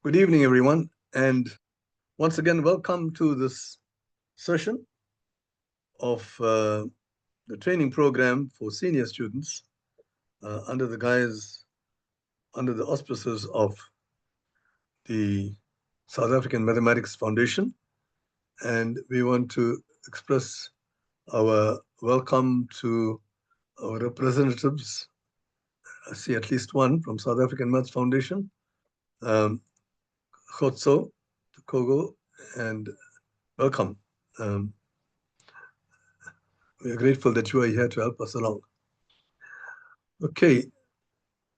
Good evening, everyone, and once again, welcome to this session of the training program for senior students under the auspices of the South African Mathematics Foundation. And we want to express our welcome to our representatives. I see at least one from South African Maths Foundation, Khotso, Kogo, and welcome. We are grateful that you are here to help us along. Okay,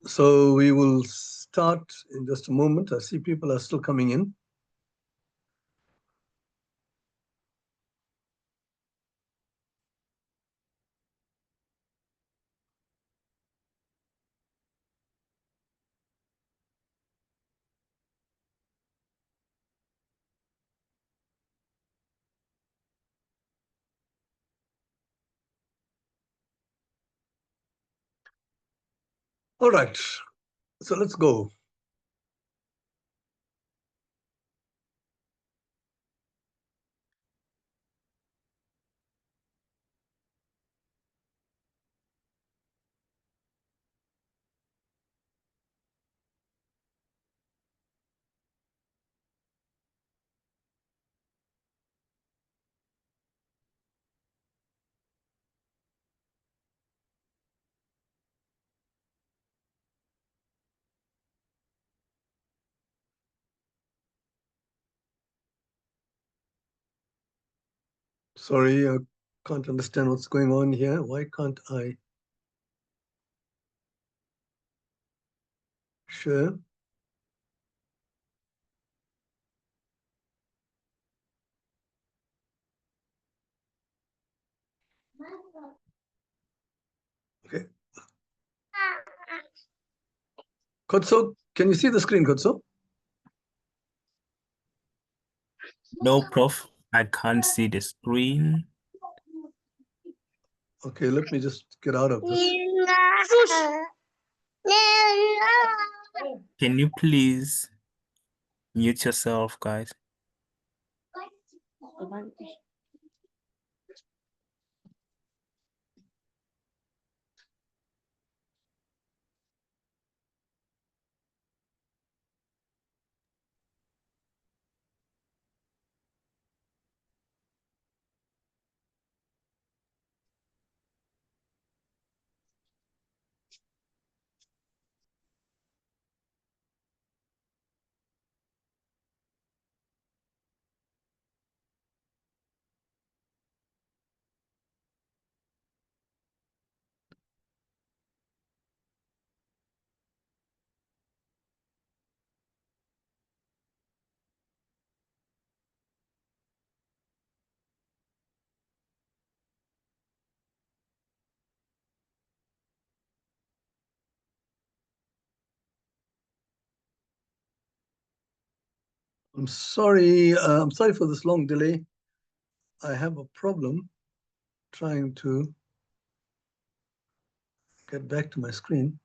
so we will start in just a moment. I see people are still coming in. All right, so let's go. Sorry, I can't understand what's going on here. Why can't I share? Okay. Kotso, can you see the screen, Kotso? No, Prof. I can't see the screen. Okay, let me just get out of this. Can you please mute yourself, guys? I'm sorry for this long delay. I have a problem trying to get back to my screen.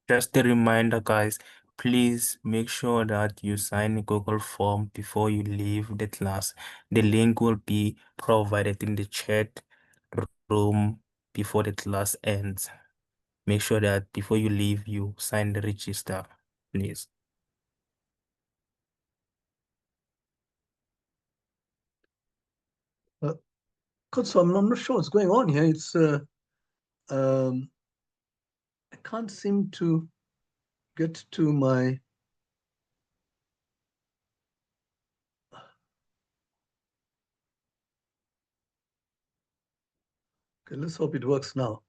Just a reminder, guys, please make sure that you sign the Google form before you leave the class. The link will be provided in the chat room before the class ends. Make sure that before you leave, you sign the register, please. Kotso, I'm not sure what's going on here. It's I can't seem to get to my. Okay, let's hope it works now.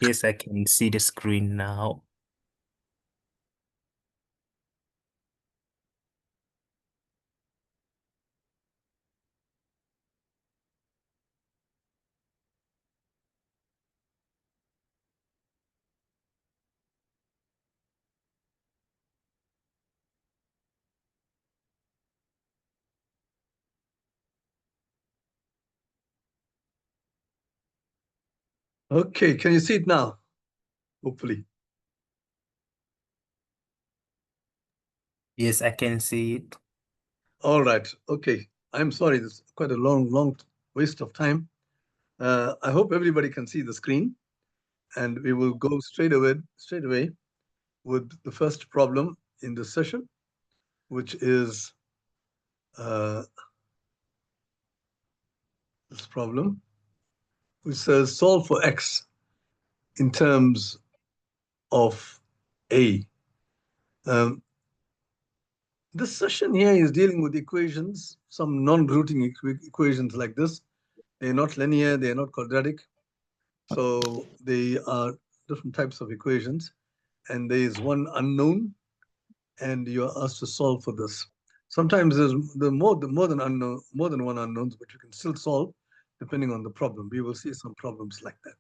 Yes, I can see the screen now. Okay, can you see it now? Hopefully. Yes, I can see it. All right. Okay. I'm sorry. This is quite a long waste of time. I hope everybody can see the screen, and we will go straight away with the first problem in this session, which is uh, this problem, which says solve for x in terms of a. Um, this session here is dealing with equations, some non-rooting equations like this. They're not linear, they're not quadratic. So they are different types of equations, and there is one unknown, and you're asked to solve for this. Sometimes there's more than unknown, more than one unknowns, but you can still solve depending on the problem. We will see some problems like that.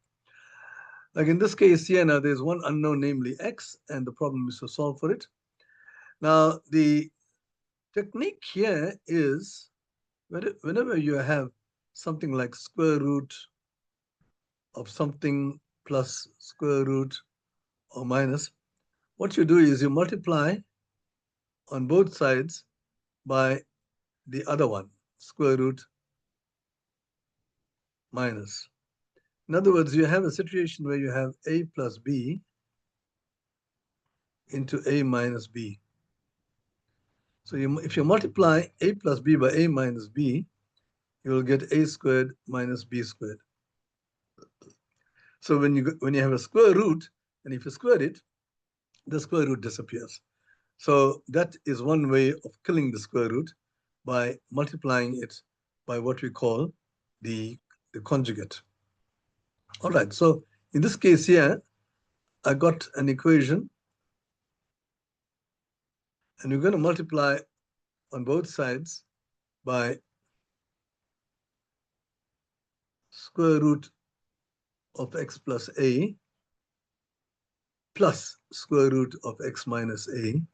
Like in this case here, now there's one unknown, namely x, and the problem is to solve for it. Now the technique here is whenever you have something like square root of something plus square root or minus, what you do is you multiply on both sides by the other one, square root minus. In other words, you have a situation where you have a plus b into a minus b. So if you multiply a plus b by a minus b, you will get a squared minus b squared. So when you have a square root, and if you square it, the square root disappears. So that is one way of killing the square root, by multiplying it by what we call the conjugate. All right, so in this case here, I got an equation, and we're going to multiply on both sides by square root of x plus a plus square root of x minus a. I'm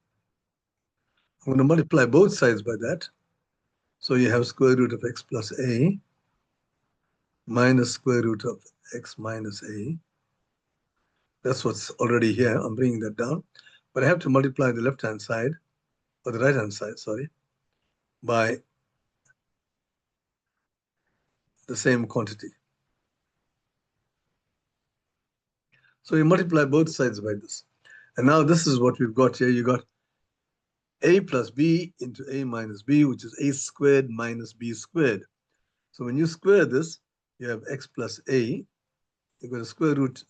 going to multiply both sides by that. So you have square root of x plus a minus square root of x minus a. That's what's already here. I'm bringing that down. But I have to multiply the left-hand side, or the right-hand side, sorry, by the same quantity. So you multiply both sides by this. And now this is what we've got here. You got a plus b into a minus b, which is a squared minus b squared. So when you square this, you have x plus a. You've got a square root.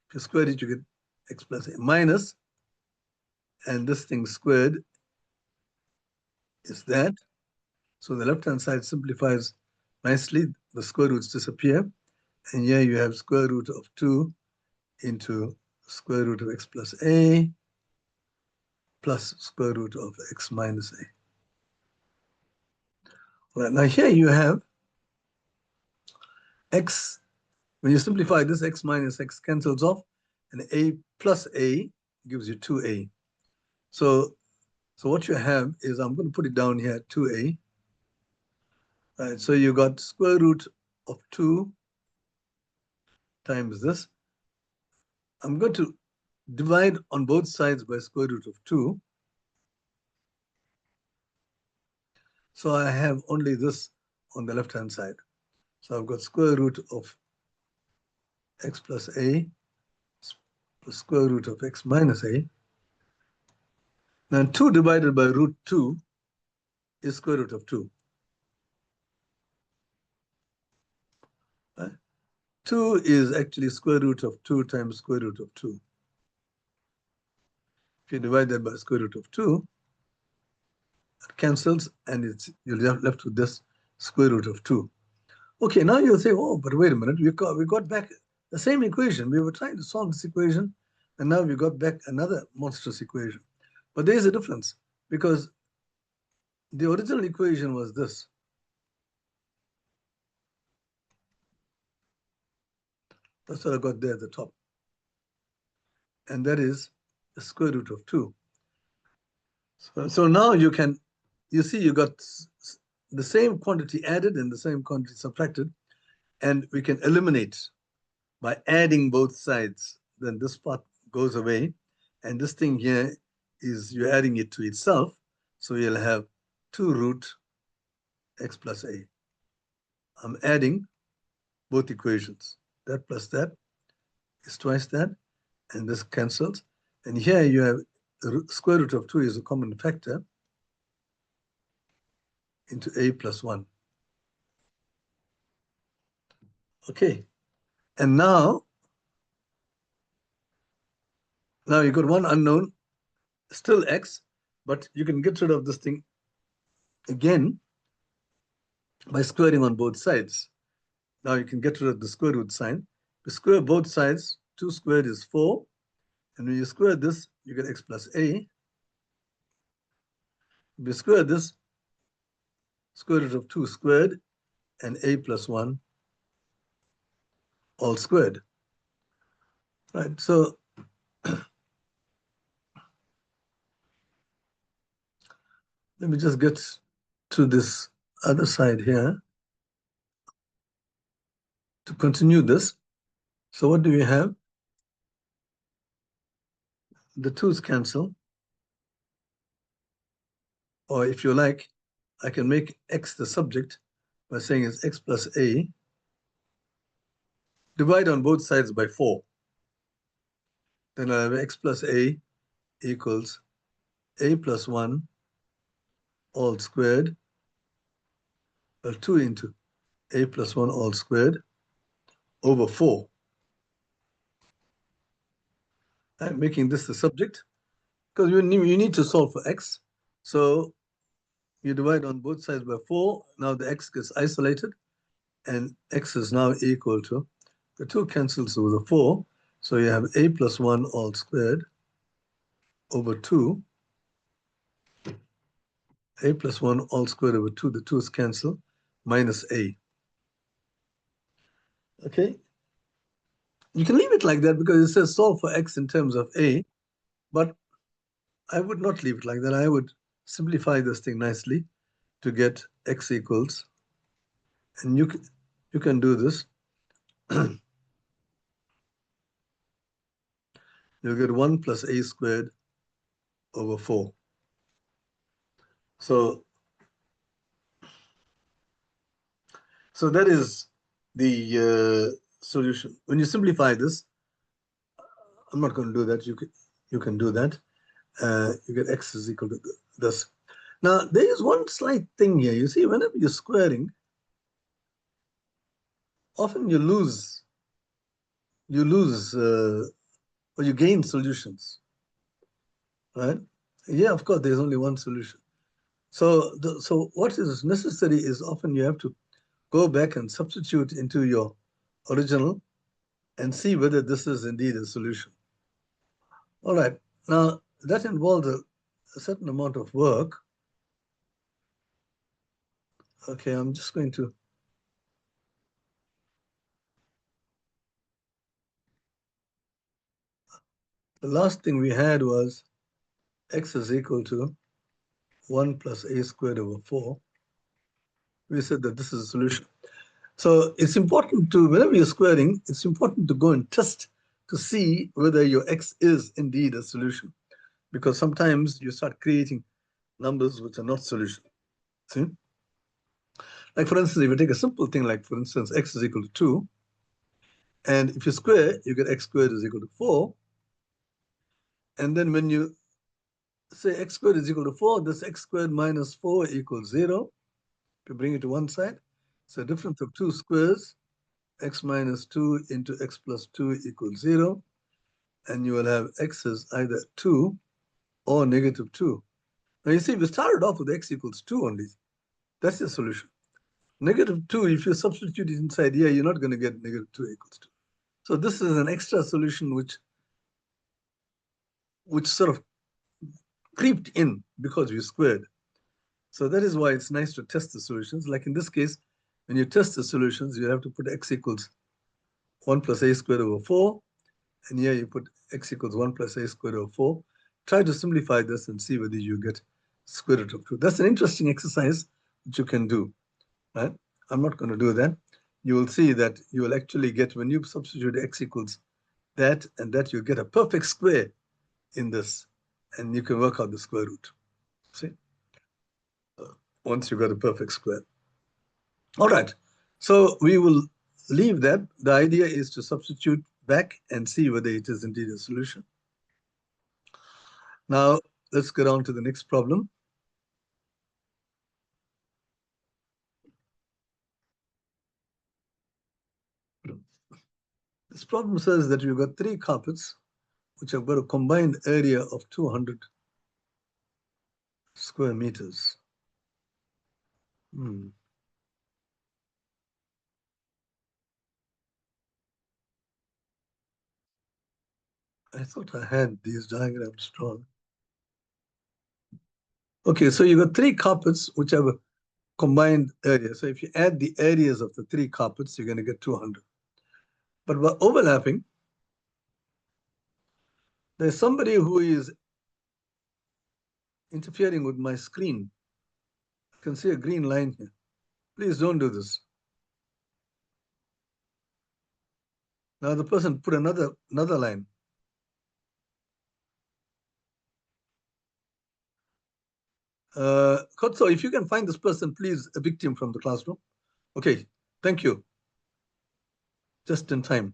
If you square it, you get x plus a minus, and this thing squared is that. So the left-hand side simplifies nicely. The square roots disappear. And here you have square root of 2 into square root of x plus a plus square root of x minus a. All right, now here you have x. When you simplify this, x minus x cancels off, and a plus a gives you 2a. So what you have is, I'm going to put it down here, 2a. All right, so you got square root of 2 times this. I'm going to divide on both sides by square root of 2. So I have only this on the left-hand side. So I've got square root of x plus a plus square root of x minus a. Now 2 divided by root 2 is square root of 2. Right? 2 is actually square root of 2 times square root of 2. If you divide that by square root of 2, it cancels, and you're left with this square root of 2. Okay, now you'll say, oh, but wait a minute, we got back the same equation. We were trying to solve this equation, and now we got back another monstrous equation. But there is a difference, because the original equation was this. That's what I got there at the top. And that is the square root of 2. So now you see you got the same quantity added and the same quantity subtracted, and we can eliminate by adding both sides, then this part goes away. And this thing here is you're adding it to itself. So you'll have 2 root x plus a. I'm adding both equations. That plus that is twice that, and this cancels. And here you have the square root of 2 is a common factor into a plus 1. Okay. And now you got one unknown, still x, but you can get rid of this thing again by squaring on both sides. Now you can get rid of the square root sign. You square both sides, 2 squared is 4. And when you square this, you get x plus a. If you square this, square root of 2 squared and a plus 1 all squared. Right, so let me just get to this other side here to continue this. So what do we have? The 2's cancel. Or if you like, I can make x the subject by saying it's x plus a. Divide on both sides by 4. Then I have x plus a equals a plus 1 all squared, well, 2 into a plus 1 all squared over 4. I'm making this the subject because you need to solve for x. So you divide on both sides by 4. Now the x gets isolated, and x is now equal to, the 2 cancels over the 4. So you have a plus 1 all squared over 2. A plus 1 all squared over 2. The 2's cancel, minus a. Okay? You can leave it like that because it says solve for x in terms of a, but I would not leave it like that. I would simplify this thing nicely to get x equals, and you can do this. You'll get 1 plus a squared over 4. So that is the solution. When you simplify this, I'm not going to do that. You can do that. You get x is equal to this. Now, there is one slight thing here. You see, whenever you're squaring, often you lose or you gain solutions, right? Yeah, of course, there's only one solution. So what is necessary is often you have to go back and substitute into your original and see whether this is indeed a solution. All right, now that involves a certain amount of work. Okay, I'm just going to, the last thing we had was x is equal to 1 plus a squared over 4. We said that this is a solution. So it's important to, whenever you're squaring, it's important to go and test to see whether your x is indeed a solution. Because sometimes you start creating numbers which are not solution. See? Like for instance, if you take a simple thing like, for instance, x is equal to 2, and if you square, you get x squared is equal to 4. And then when you say x squared is equal to 4, this x squared minus 4 equals 0. If you bring it to one side, so difference of 2 squares, x minus 2 into x plus 2 equals 0. And you will have x is either 2 or negative 2. Now you see, we started off with x equals 2 only. That's the solution. Negative 2, if you substitute it inside here, you're not going to get negative 2 equals 2. So this is an extra solution which sort of creeped in because we squared. So that is why it's nice to test the solutions. Like in this case, when you test the solutions, you have to put x equals 1 plus a squared over 4. And here you put x equals 1 plus a squared over 4. Try to simplify this and see whether you get square root of 2. That's an interesting exercise that you can do. Right? I'm not going to do that. you will see that you will actually get, when you substitute x equals that and that, you get a perfect square in this, and you can work out the square root. See, once you got a perfect square. All right, so we will leave that. The idea is to substitute back and see whether it is indeed a solution. Now, let's get on to the next problem. This problem says that you've got 3 carpets which have got a combined area of 200 square meters. I thought I had these diagrams drawn. Okay, so you got 3 carpets which have a combined area. So if you add the areas of the 3 carpets, you're going to get 200. But by overlapping, there's somebody who is interfering with my screen. I can see a green line here. Please don't do this. Now the person put another line. Kotso, if you can find this person, please evict him from the classroom. Okay, thank you. Just in time.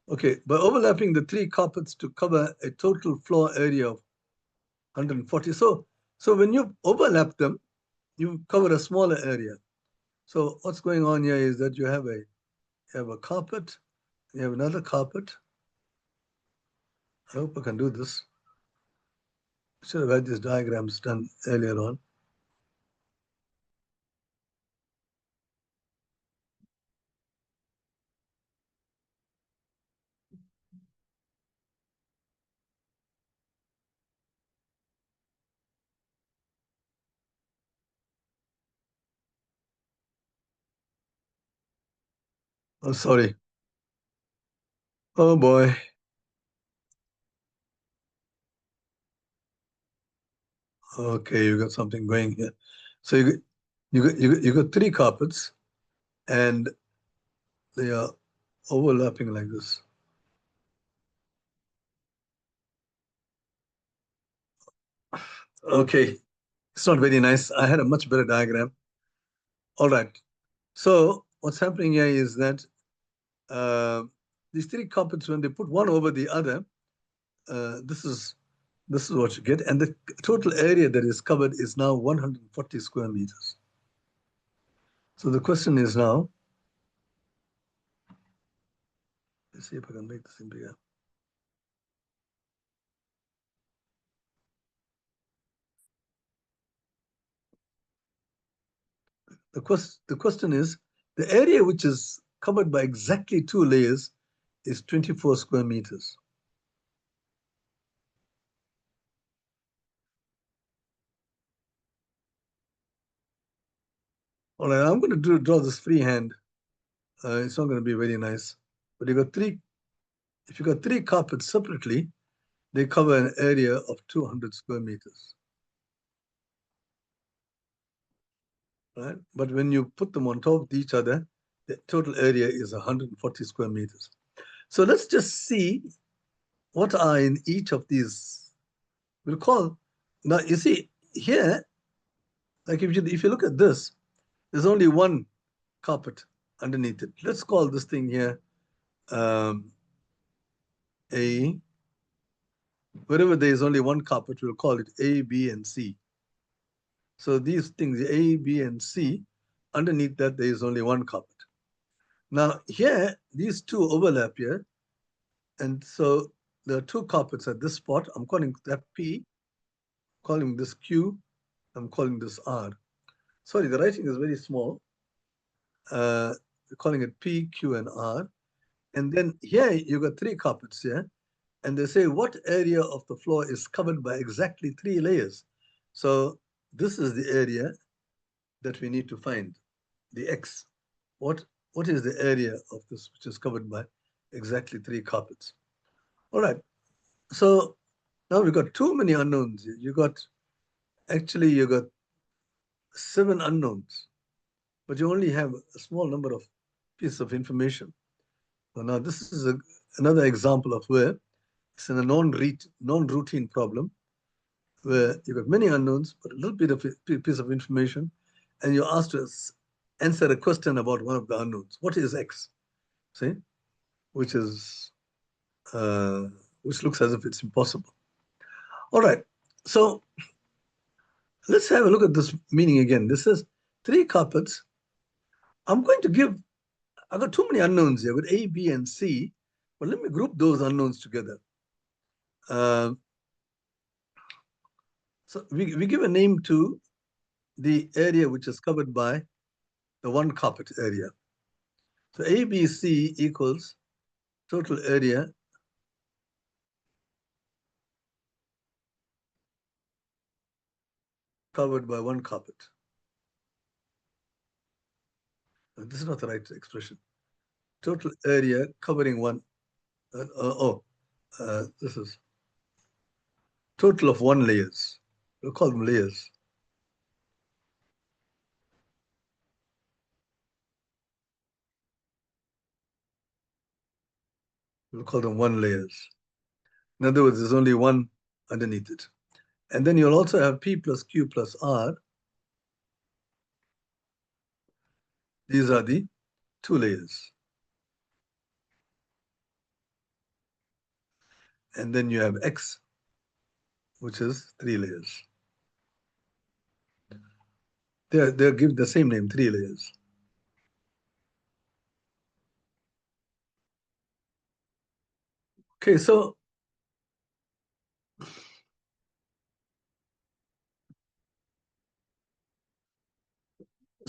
Okay, by overlapping the 3 carpets to cover a total floor area of 140. So when you overlap them, you cover a smaller area. So what's going on here is that you have a carpet, you have another carpet. I hope I can do this. Should have had these diagrams done earlier on. Oh, sorry. Oh boy. Okay, you got something going here. So you got 3 carpets, and they are overlapping like this. Okay, it's not very nice. I had a much better diagram. All right. So what's happening here is that these 3 carpets, when they put one over the other, this is what you get, and the total area that is covered is now 140 square meters. So the question is now, let's see if I can make this in bigger. The question is, the area which is covered by exactly 2 layers is 24 square meters. All right, I'm going to draw this freehand. It's not going to be very nice. But if you got 3 carpets separately, they cover an area of 200 square meters. Right? But when you put them on top of each other, the total area is 140 square meters. So let's just see what are in each of these. We'll call, now you see here, like if you look at this, there's only one carpet underneath it. Let's call this thing here A. Wherever there is only one carpet, we'll call it A, B, and C. So these things, A, B, and C, underneath that there is only one carpet. Now here, these 2 overlap here, and so there are 2 carpets at this spot. I'm calling that P, calling this Q, I'm calling this R. Sorry, the writing is very small. We're calling it P, Q, and R. And then here you got 3 carpets here, and they say what area of the floor is covered by exactly 3 layers. So this is the area that we need to find, the X. What is the area of this which is covered by exactly 3 carpets? All right. So now we've got too many unknowns. You got 7 unknowns, but you only have a small number of piece of information. So now this is another example of where it's in a non-routine problem where you've got many unknowns, but a little bit of a piece of information, and you're asked to answer a question about one of the unknowns. What is X? See, which is which looks as if it's impossible. All right, so let's have a look at this meaning again. This says 3 carpets. I'm going to give, I've got too many unknowns here with A, B, and C, but let me group those unknowns together. So we give a name to the area which is covered by the 1 carpet area. So ABC equals total area covered by 1 carpet. This is not the right expression. Total area covering one. This is total of 1 layers. We'll call them layers. We'll call them 1 layers. In other words, there's only 1 underneath it. And then you'll also have P plus Q plus R. These are the 2 layers. And then you have X, which is 3 layers. They're given the same name, 3 layers. Okay, so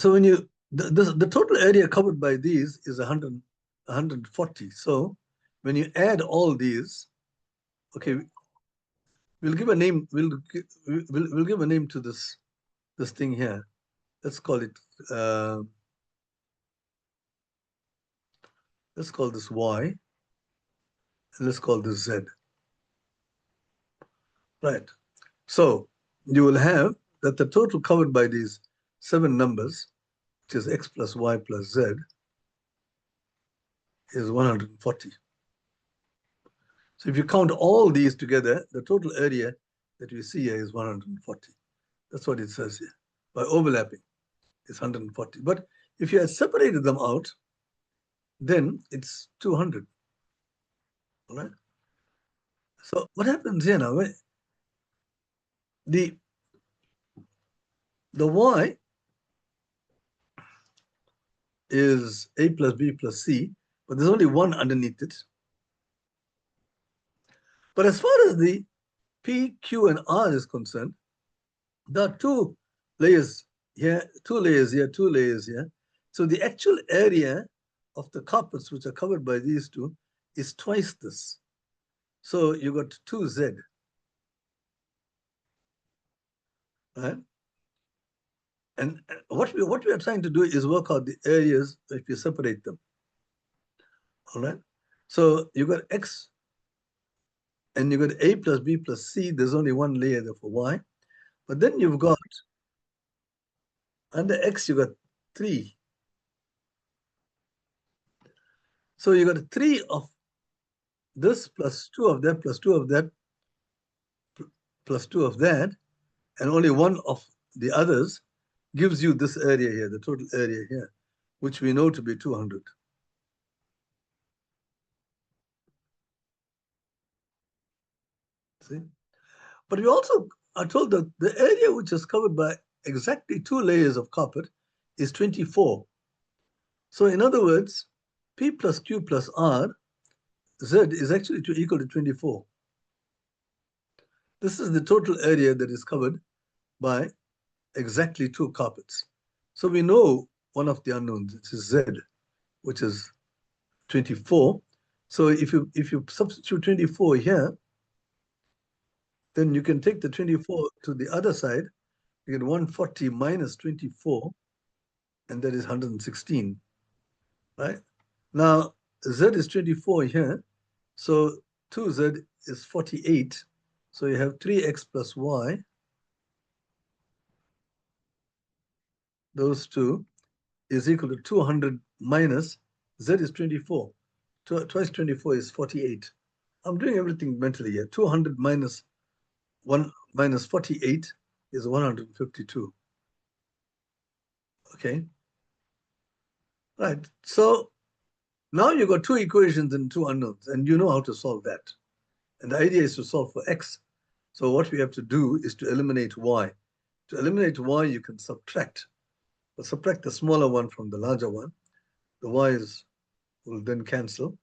when you the total area covered by these is 140. So when you add all these, okay, we'll give a name. We'll give a name to this thing here. Let's call it. Let's call this Y, and let's call this Z. Right. So you will have that the total covered by these 7 numbers, which is X plus Y plus Z, is 140. So if you count all these together, the total area that we see here is 140. That's what it says here. By overlapping, it's 140. But if you had separated them out, then it's 200. All right. So what happens here now? The Y is A plus B plus C, but there's only 1 underneath it. But as far as the P, Q, and R is concerned, there are 2 layers here, 2 layers here, 2 layers here. So the actual area of the carpets which are covered by these 2 is twice this. So you got 2Z, right? And what we are trying to do is work out the areas if you separate them. All right. So you got X, and you got A plus B plus C. There's only 1 layer there for Y, but then you've got under X you got 3. So you got 3 of this plus 2 of that plus 2 of that plus 2 of that, and only 1 of the others gives you this area here, the total area here, which we know to be 200. See? But we also are told that the area which is covered by exactly 2 layers of carpet is 24. So in other words, P plus Q plus R, Z is actually equal to 24. This is the total area that is covered by exactly 2 carpets. So we know one of the unknowns, it is Z, which is 24. So if you substitute 24 here, then you can take the 24 to the other side. You get 140 minus 24, and that is 116, right? Now, Z is 24 here, so 2Z is 48. So you have 3X plus Y, those 2, is equal to 200 minus Z is 24. Twice 24 is 48. I'm doing everything mentally here. 200 minus 1 minus 48 is 152. Okay. Right. So now you've got two equations and two unknowns, and you know how to solve that. And the idea is to solve for x. So what we have to do is to eliminate y. To eliminate y, you can subtract. But subtract the smaller one from the larger one. The y's will then cancel.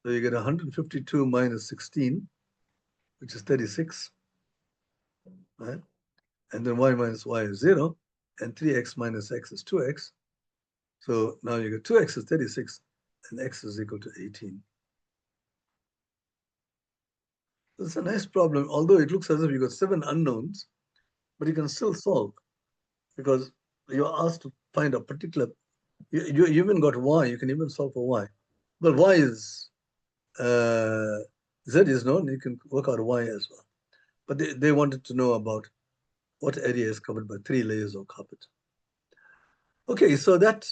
So you get 152 minus 16, which is 36. Right? And then y minus y is 0. And 3x minus x is 2x. So now you get 2x is 36, and x is equal to 18. It's a nice problem, although it looks as if you got 7 unknowns, but you can still solve because you're asked to find a particular. You even got y. You can even solve for y. Well, y is z is known. You can work out y as well. But they wanted to know about what area is covered by 3 layers of carpet. Okay, so that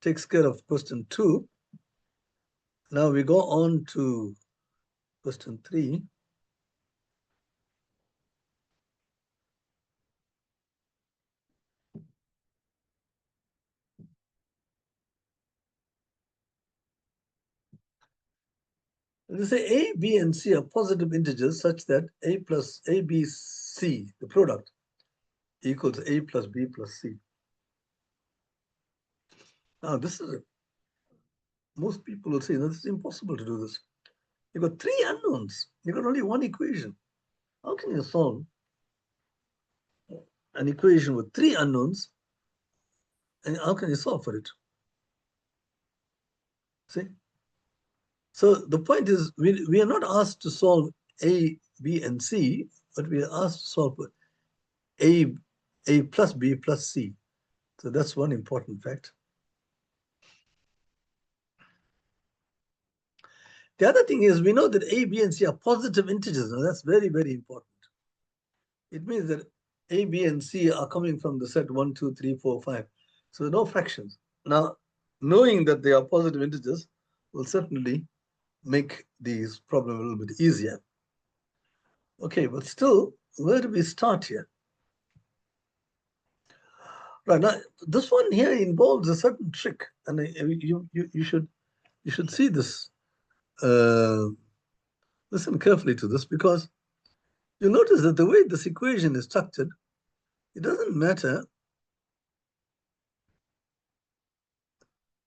takes care of question 2. Now we go on to question 3. They say A, B, and C are positive integers such that A plus A, B, C, the product, equals A plus B plus C. Now, this is most people will say, no, this is impossible to do this. You've got 3 unknowns. You've got only 1 equation. How can you solve an equation with 3 unknowns? And how can you solve for it? See? So the point is, we are not asked to solve A, B, and C, but we are asked to solve for A plus B plus C. So that's one important fact. The other thing is we know that A, B, and C are positive integers. Now that's very, very important. It means that A, B, and C are coming from the set 1, 2, 3, 4, 5. So no fractions. Now, knowing that they are positive integers will certainly make these problems a little bit easier. Okay, but still, where do we start here? Right, now, this one here involves a certain trick, and you should see this. Listen carefully to this, because you notice that the way this equation is structured, it doesn't matter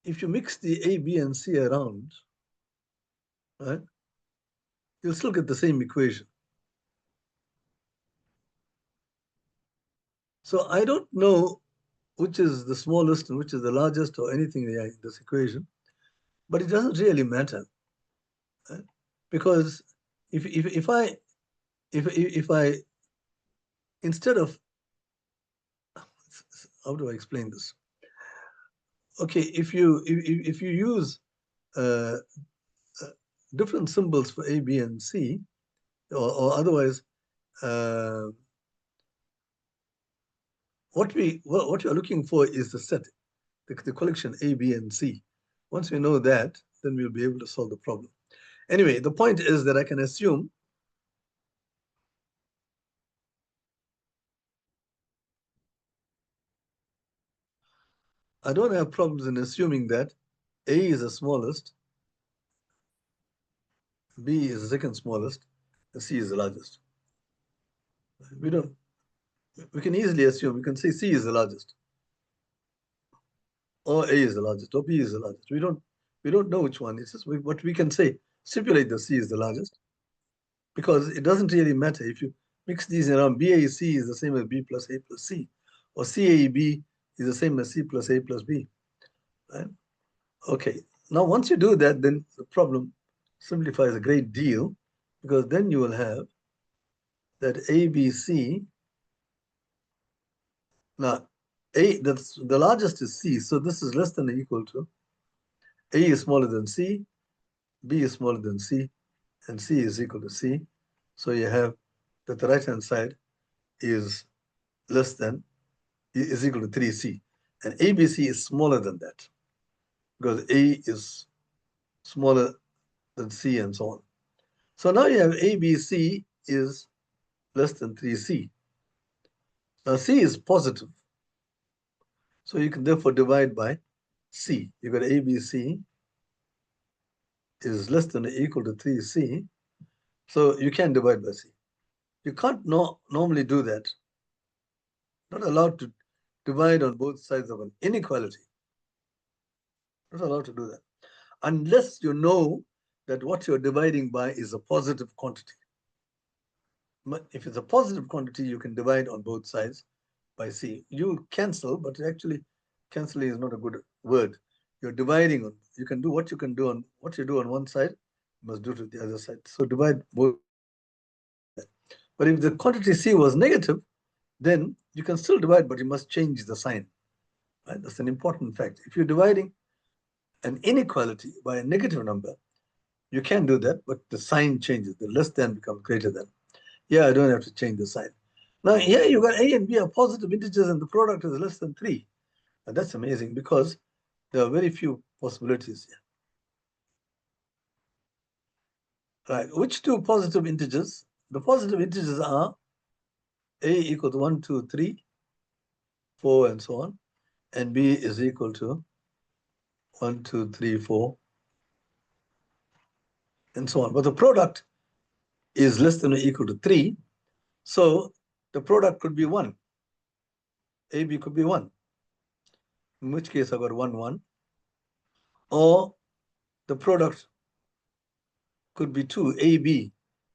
if you mix the A, B, and C around, right? You'll still get the same equation. So I don't know which is the smallest and which is the largest or anything in this equation, but it doesn't really matter, right? Because if I instead of, how do I explain this? Okay, if you use uh, different symbols for A, B, and C, or otherwise, what you're looking for is the set, the collection A, B, and C. Once we know that, then we'll be able to solve the problem. Anyway, the point is that I can assume I don't have problems in assuming that A is the smallest, B is the second smallest, and C is the largest. We can easily assume, we can say C is the largest, or A is the largest, or B is the largest. We don't know which one. It's just what we can say, stipulate that C is the largest, because it doesn't really matter if you mix these around. BAC is the same as B plus A plus C, or CAB is the same as C plus A plus B, right? Okay, now once you do that, then the problem simplifies a great deal, because then you will have that ABC. Now, the largest is C, so this is less than or equal to A is smaller than C, B is smaller than C, and C is equal to C. So you have that the right-hand side is less than, is equal to 3C. And ABC is smaller than that, because A is smaller than C and so on. So now you have ABC is less than 3C. Now C is positive. So you can therefore divide by C. You got ABC is less than or equal to 3C. So you can divide by C. You can't normally do that. Not allowed to divide on both sides of an inequality. Not allowed to do that. Unless you know that what you're dividing by is a positive quantity. But if it's a positive quantity, you can divide on both sides by C. You cancel, but actually canceling is not a good word. You're dividing on, you can do what you can do on what you do on one side, you must do to the other side. So divide both. But if the quantity C was negative, then you can still divide, but you must change the sign. Right? That's an important fact. If you're dividing an inequality by a negative number, you can do that, but the sign changes. The less than becomes greater than. Yeah, I don't have to change the sign. Now here you got A and B are positive integers and the product is less than 3. And that's amazing because there are very few possibilities here. Right, which two positive integers? The positive integers are A equal to 1, 2, 3, 4, and so on, and B is equal to 1, 2, 3, 4, and so on. But the product is less than or equal to 3, so the product could be 1. AB could be 1, in which case I got 1, 1. Or the product could be 2. AB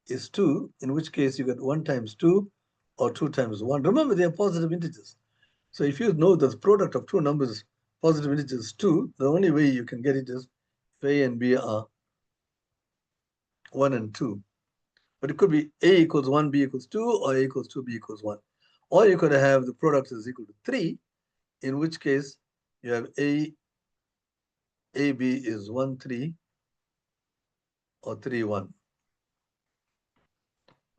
is 2, in which case you get 1 times 2 or 2 times 1. Remember, they are positive integers. So if you know that the product of two numbers, positive integers, is 2, the only way you can get it is if A and B are 1 and 2. But it could be A equals 1, B equals 2, or A equals 2, B equals 1. Or you could have the product is equal to 3, in which case you have AB is 1, 3, or 3, 1.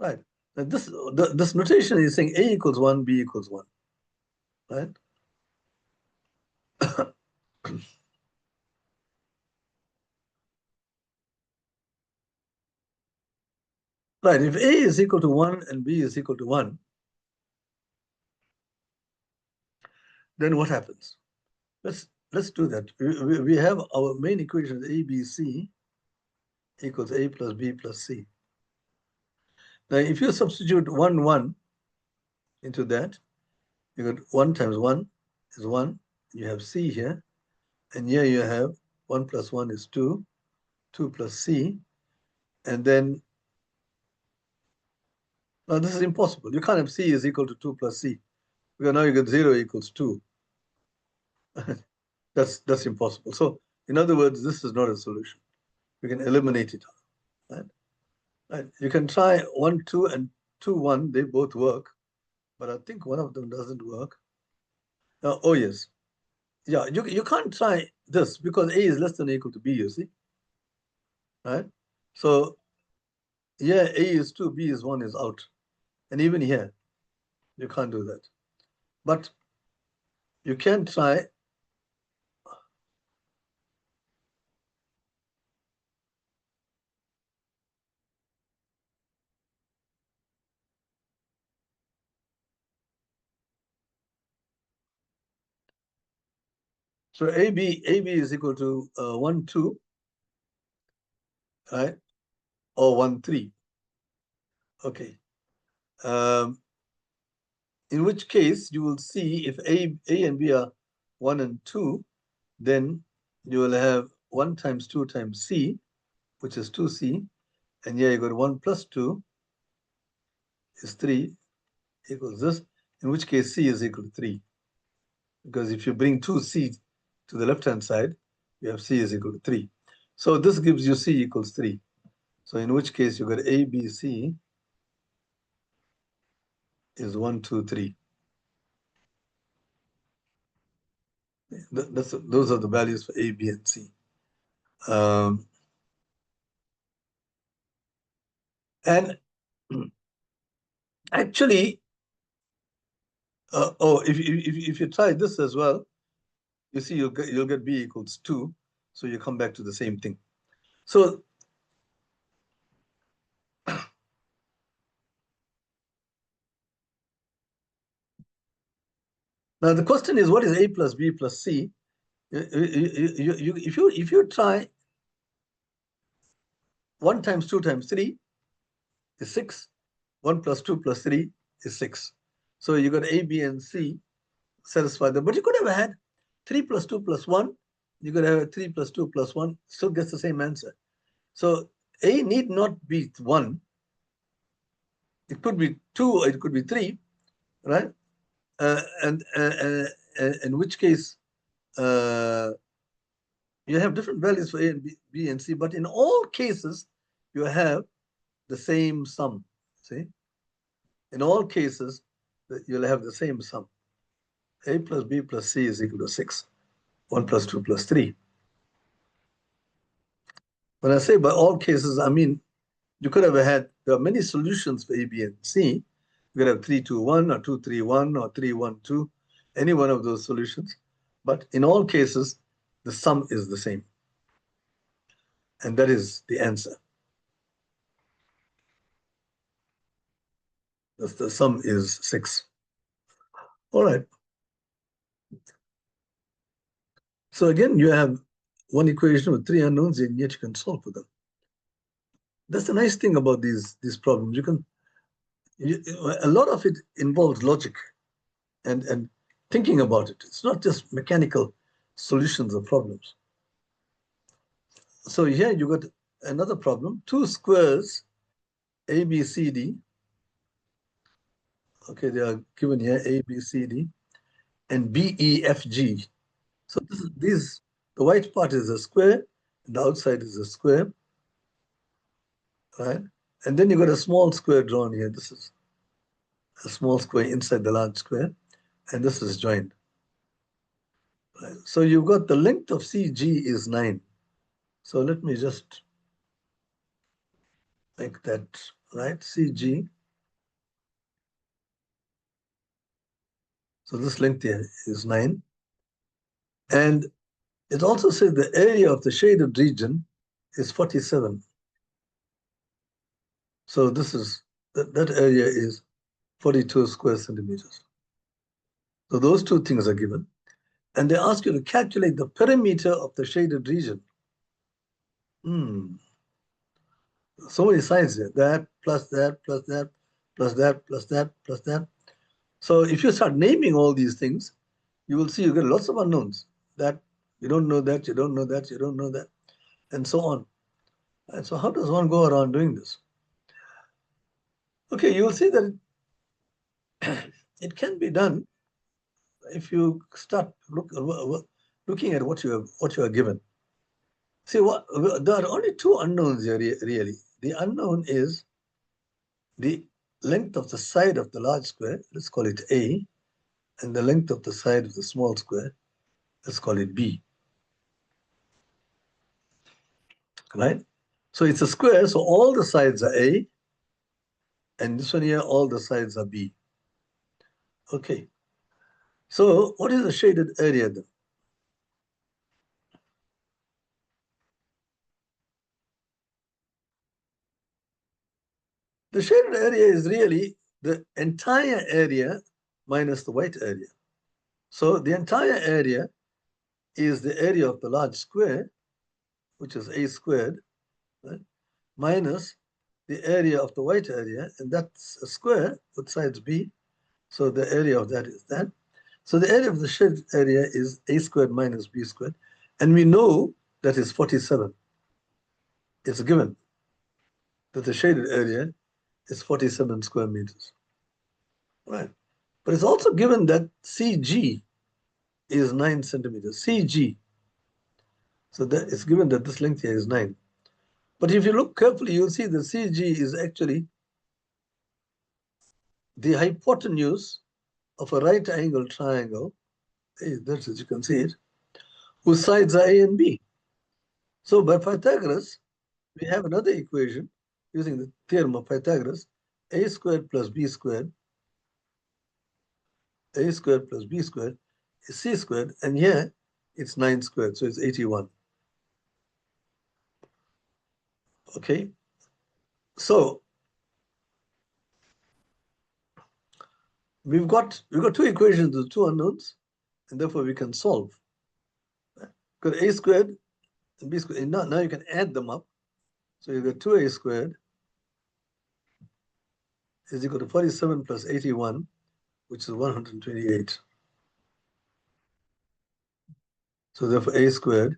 Right. Now this notation is saying A equals 1, B equals 1. Right? Right. If A is equal to 1 and B is equal to 1, then what happens? Let's do that. We have our main equation ABC equals A plus B plus C. Now, if you substitute 1, 1 into that, you got 1 times 1 is 1. You have C here. And here you have 1 plus 1 is 2, 2 plus C. And then, now this is impossible. You can't have C is equal to 2 plus C. Because now you get 0 equals 2. That's impossible. So, in other words, this is not a solution. We can eliminate it. Right? Right. You can try 1, 2, and 2, 1. They both work. But I think one of them doesn't work. Oh, yes. Yeah, you can't try this because A is less than or equal to B, you see. Right? So, yeah, A is 2, B is 1 is out. And even here, you can't do that. But you can try. So AB is equal to 1, 2, right? Or 1, 3. Okay. In which case you will see if A and B are 1 and 2, then you will have 1 times 2 times C, which is 2C. And here you got 1 plus 2 is 3 equals this, in which case C is equal to 3. Because if you bring 2C to the left-hand side, you have C is equal to 3. So this gives you C equals 3. So in which case you got A, B, C is 1, 2, 3. Those are the values for A, B, and C. And actually, if you try this as well, you see you'll get B equals 2, so you come back to the same thing. So now the question is, what is A plus B plus C? If you try 1 times 2 times 3 is 6, 1 plus 2 plus 3 is 6. So you got A, B, and C satisfy them. But you could have had 3 plus 2 plus 1. You could have 3 plus 2 plus 1, still gets the same answer. So A need not be 1. It could be 2 or it could be 3, right? And in which case, you have different values for A and B and C, but in all cases, you have the same sum. See? In all cases, you'll have the same sum. A plus B plus C is equal to 6. 1 plus 2 plus 3. When I say by all cases, I mean you could have had, there are many solutions for A, B, and C. You could have 3, 2, 1 or 2, 3, 1 or 3, 1, 2, any one of those solutions. But in all cases, the sum is the same. And that is the answer. The sum is 6. All right. So again, you have one equation with 3 unknowns, and yet you can solve for them. That's the nice thing about these problems. A lot of it involves logic and thinking about it. It's not just mechanical solutions of problems. So here you got another problem. 2 squares, A, B, C, D. Okay, they are given here, A, B, C, D, and B, E, F, G. So the white part is a square, and the outside is a square, right? And then you got a small square drawn here. This is a small square inside the large square, and this is joined. Right? So you've got the length of CG is 9. So let me just make that, right? CG. So this length here is 9. And it also says the area of the shaded region is 47. So this is, that area is 42 square centimeters. So those two things are given. And they ask you to calculate the perimeter of the shaded region. So many sides here. That, plus that, plus that, plus that, plus that, plus that. So if you start naming all these things, you will see you get lots of unknowns. That, you don't know that, you don't know that, you don't know that, and so on. And so how does one go around doing this? Okay, you will see that it can be done if you start looking at what you are given. See, there are only 2 unknowns here, really. The unknown is the length of the side of the large square, let's call it A, and the length of the side of the small square, let's call it B. Right? So it's a square, so all the sides are A, and this one here, all the sides are B. Okay. So what is the shaded area then? The shaded area is really the entire area minus the white area. So the entire area is the area of the large square, which is A squared, right, minus the area of the white area, and that's a square with sides B. So the area of that is that. So the area of the shaded area is A squared minus B squared. And we know that is 47. It's given that the shaded area is 47 square meters. Right. But it's also given that CG is 9 centimeters. CG. So that it's given that this length here is 9. But if you look carefully, you'll see that CG is actually the hypotenuse of a right angle triangle. That's as you can see it, whose sides are A and B. So by Pythagoras, we have another equation using the theorem of Pythagoras, A squared plus B squared, A squared plus B squared is C squared, and here it's 9 squared, so it's 81. Okay, so we've got two equations with two unknowns, and therefore we can solve. Got a squared and b squared. And now you can add them up. So you got 2a squared is equal to 47 plus 81, which is 128. So therefore a squared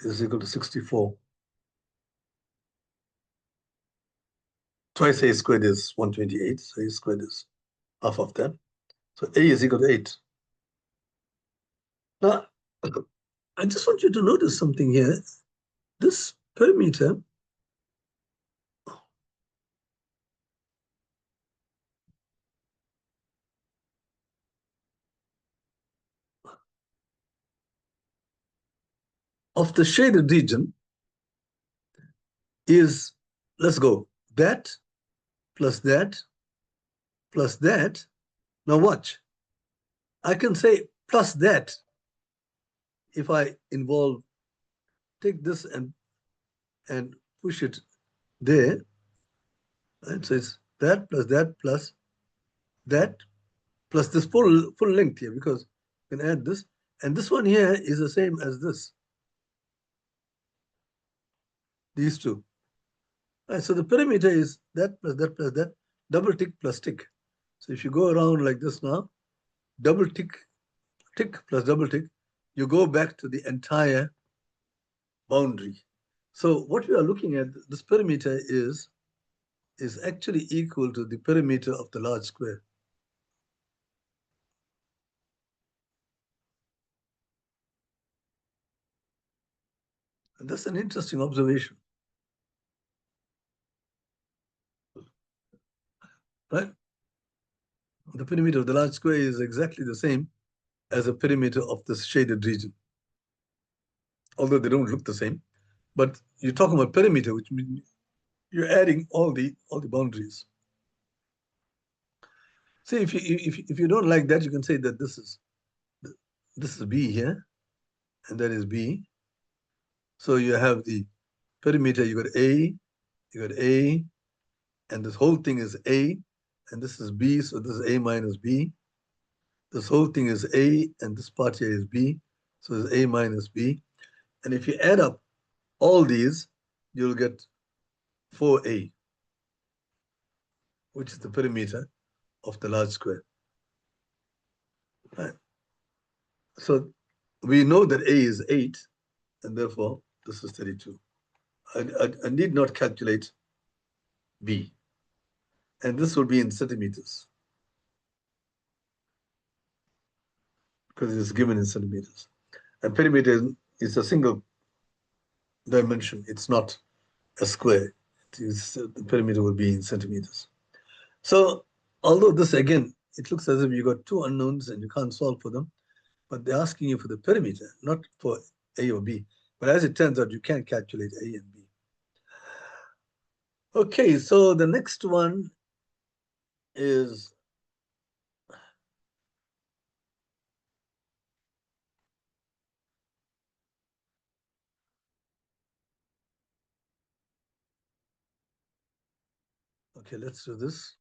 is equal to 64. Twice a squared is 128, so a squared is half of that. So a is equal to 8. Now, I just want you to notice something here. This perimeter of the shaded region is, let's go, that plus that plus that. Now watch. I can say plus that if I involve, take this and push it there. Right? So it's that plus that plus this full length here, because you can add this. And this one here is the same as this, these two. Right, so the perimeter is that plus that plus that, double tick plus tick. So if you go around like this now, double tick, tick plus double tick, you go back to the entire boundary. So what we are looking at, this perimeter is actually equal to the perimeter of the large square. And that's an interesting observation. Right? The perimeter of the large square is exactly the same as the perimeter of this shaded region, although they don't look the same. But you're talking about perimeter, which means you're adding all the boundaries. See, if you don't like that, you can say that this is B here, and that is B. So you have the perimeter. You got A, and this whole thing is A, and this is B. So this is A minus B. This whole thing is A, and this part here is B. So it's A minus B. And if you add up all these, you'll get 4A, which is the perimeter of the large square. Right. So we know that A is 8, and therefore this is 32. I need not calculate B. And this will be in centimeters, because it is given in centimeters. And perimeter is a single dimension. It's not a square. The perimeter will be in centimeters. So although this, again, it looks as if you got two unknowns and you can't solve for them, but they're asking you for the perimeter, not for A or B. But as it turns out, you can calculate A and B. Okay, so the next one is okay, let's do this.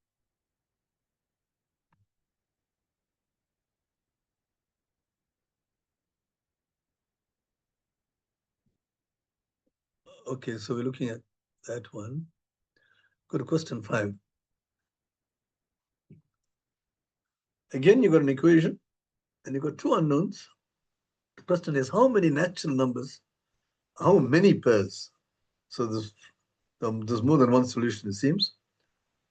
Okay, so we're looking at that one. Go to question 5. Again, you got an equation and you got two unknowns. The question is how many natural numbers, how many pairs? So there's more than one solution, it seems,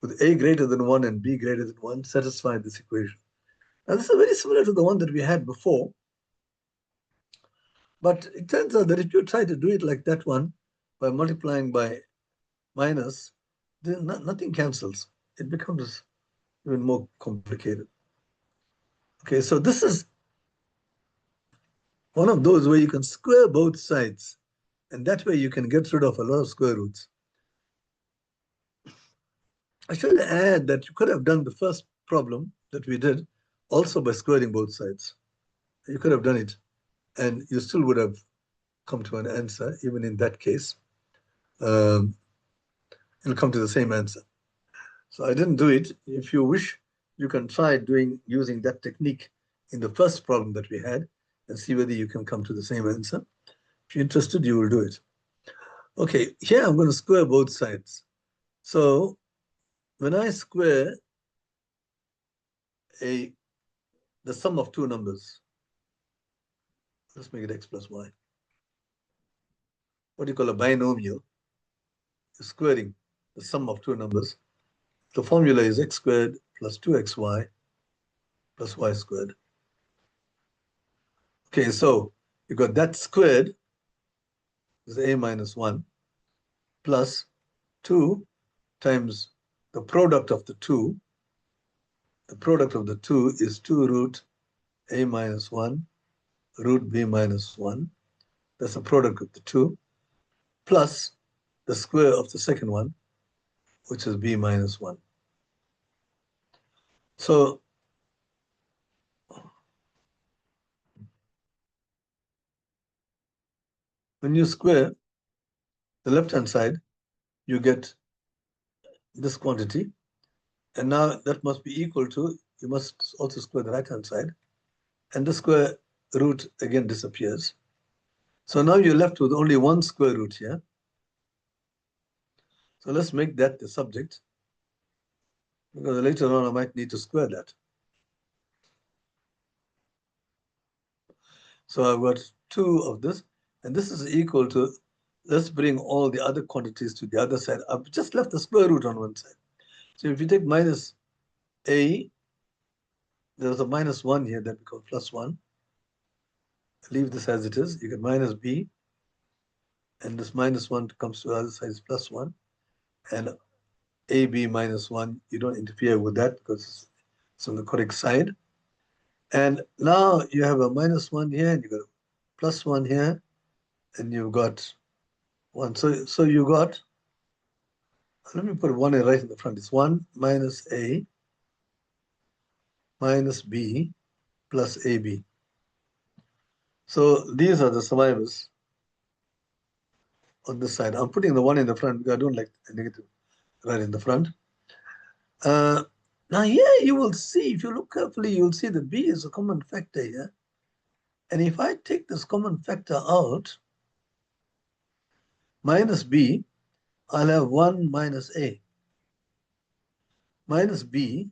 with A greater than 1 and B greater than 1 satisfy this equation. Now, this is very similar to the one that we had before, but it turns out that if you try to do it like that one, by multiplying by minus, then nothing cancels. It becomes even more complicated. Okay, so this is one of those where you can square both sides, and that way you can get rid of a lot of square roots. I should add that you could have done the first problem that we did also by squaring both sides. You could have done it, and you still would have come to an answer, even in that case. and come to the same answer. So I didn't do it. If you wish, you can try using that technique in the first problem that we had and see whether you can come to the same answer. If you're interested, you will do it. Okay, here I'm going to square both sides. So when I square the sum of two numbers, let's make it x plus y. What do you call a binomial? Squaring the sum of two numbers. The formula is x squared plus 2xy plus y squared. Okay, so you got that squared is a minus 1 plus 2 times the product of the two. The product of the two is 2 root a minus 1 root b minus 1. That's the product of the two, plus the square of the second one, which is b minus 1. So when you square the left-hand side, you get this quantity. And now that must be equal to, you must also square the right-hand side. And the square root again disappears. So now you're left with only one square root here. So let's make that the subject, because later on I might need to square that. So I've got 2 of this, and this is equal to, let's bring all the other quantities to the other side. I've just left the square root on one side. So if you take minus a, there's a minus 1 here that becomes plus 1. Leave this as it is. You get minus b, and this minus 1 comes to the other side is plus 1. And ab minus 1, you don't interfere with that because it's on the correct side. And now you have a minus 1 here, and you got a plus 1 here, and you've got 1. So you got, let me put 1 right in the front. It's 1 minus a minus b plus ab. So these are the survivors on this side. I'm putting the 1 in the front because I don't like the negative right in the front. Now here you will see, if you look carefully, you'll see that b is a common factor here. And if I take this common factor out, minus b, I'll have 1 minus a. Minus b,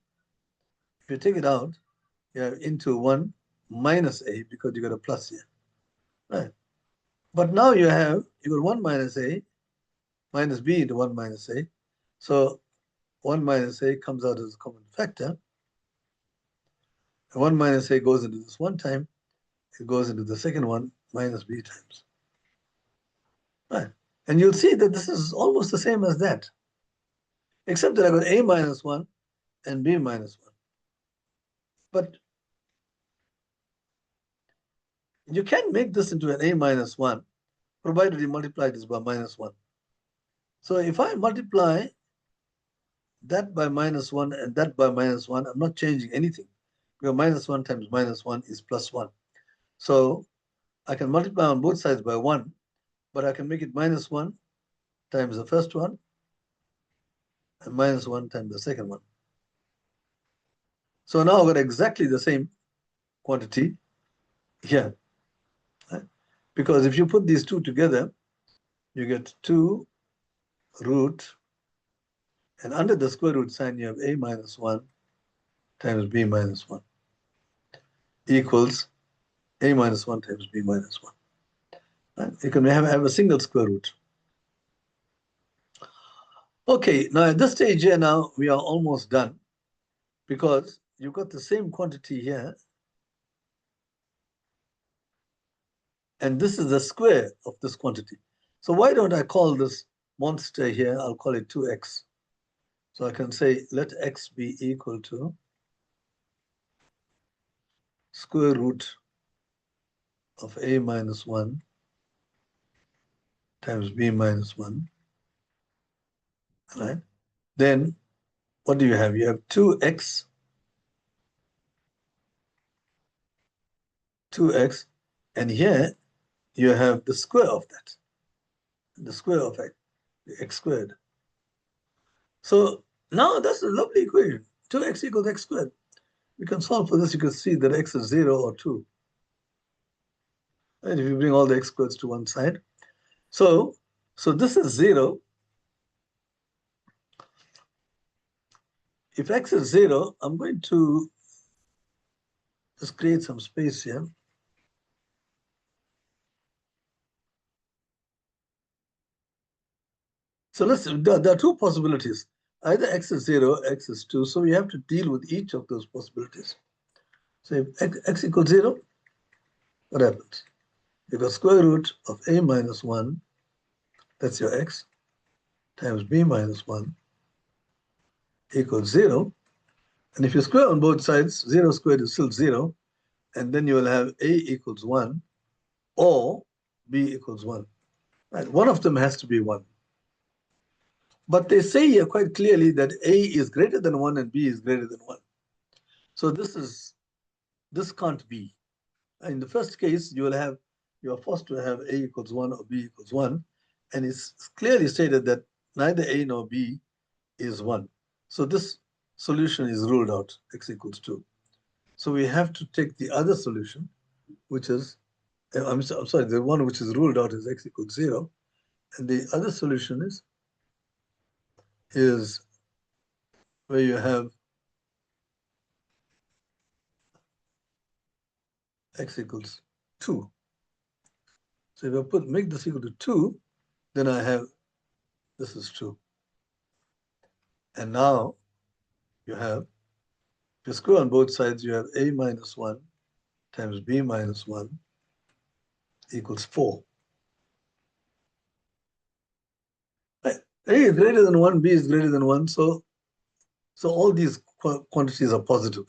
if you take it out, you have into 1 minus a because you got a plus here. Right. But now you got 1 minus a, minus b into 1 minus a. So 1 minus a comes out as a common factor. And 1 minus a goes into this one time. It goes into the second one, minus b times. Right. And you'll see that this is almost the same as that, except that I got a minus 1 and b minus 1. But you can make this into an a minus 1, provided you multiply this by minus 1. So if I multiply that by minus 1 and that by minus 1, I'm not changing anything, because minus 1 times minus 1 is plus 1. So I can multiply on both sides by 1, but I can make it minus 1 times the first one and minus 1 times the second one. So now I've got exactly the same quantity here. Right? Because if you put these two together, you get 2 root, and under the square root sign, you have a minus 1 times b minus 1 equals a minus 1 times b minus 1. Right? You can have a single square root. Okay, now at this stage here now, we are almost done because you've got the same quantity here. And this is the square of this quantity. So why don't I call this monster here, I'll call it 2x. So I can say, let x be equal to square root of a minus 1 times b minus 1, right? Then what do you have? You have 2x, and here you have the square of that, the square of x. the x squared. So now that's a lovely equation. 2x equals x squared. We can solve for this. You can see that x is 0 or 2. And if you bring all the x squareds to one side. So this is 0. If x is 0, I'm going to just create some space here. So there are two possibilities. Either x is 0, x is 2. So we have to deal with each of those possibilities. So if x equals 0, what happens? You got square root of a minus 1, that's your x, times b minus 1 equals 0. And if you square on both sides, 0 squared is still 0. And then you will have a equals 1 or b equals 1. Right? One of them has to be 1. But they say here quite clearly that a is greater than 1 and b is greater than 1. So this can't be. In the first case, you are forced to have a equals 1 or b equals 1. And it's clearly stated that neither a nor b is 1. So this solution is ruled out, x equals 2. So we have to take the other solution, which is, I'm sorry, the one which is ruled out is x equals 0. And the other solution is where you have x equals 2. So if I make this equal to 2, then I have, this is 2. And now you have, if you screw on both sides, you have a minus 1 times b minus 1 equals 4. Right? A is greater than 1, b is greater than 1. So all these quantities are positive.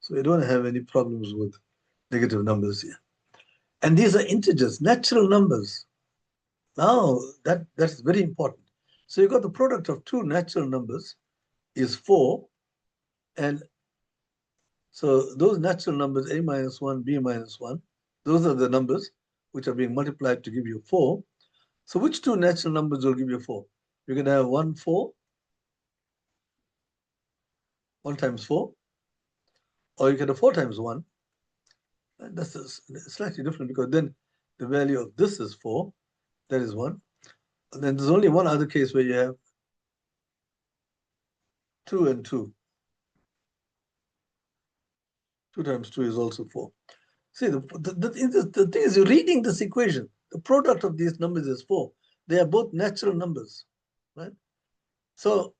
So we don't have any problems with negative numbers here. And these are integers, natural numbers. Now, that's very important. So you got the product of two natural numbers is 4. And so those natural numbers, a minus 1, b minus 1, those are the numbers which are being multiplied to give you 4. So which two natural numbers will give you 4? You're going to have 1, 4, 1 times 4, or you get a 4 times 1. And that's slightly different because then the value of this is 4, that is 1. And then there's only one other case where you have 2 and 2. 2 times 2 is also 4. See, the thing is, you're reading this equation. The product of these numbers is 4. They are both natural numbers, right? So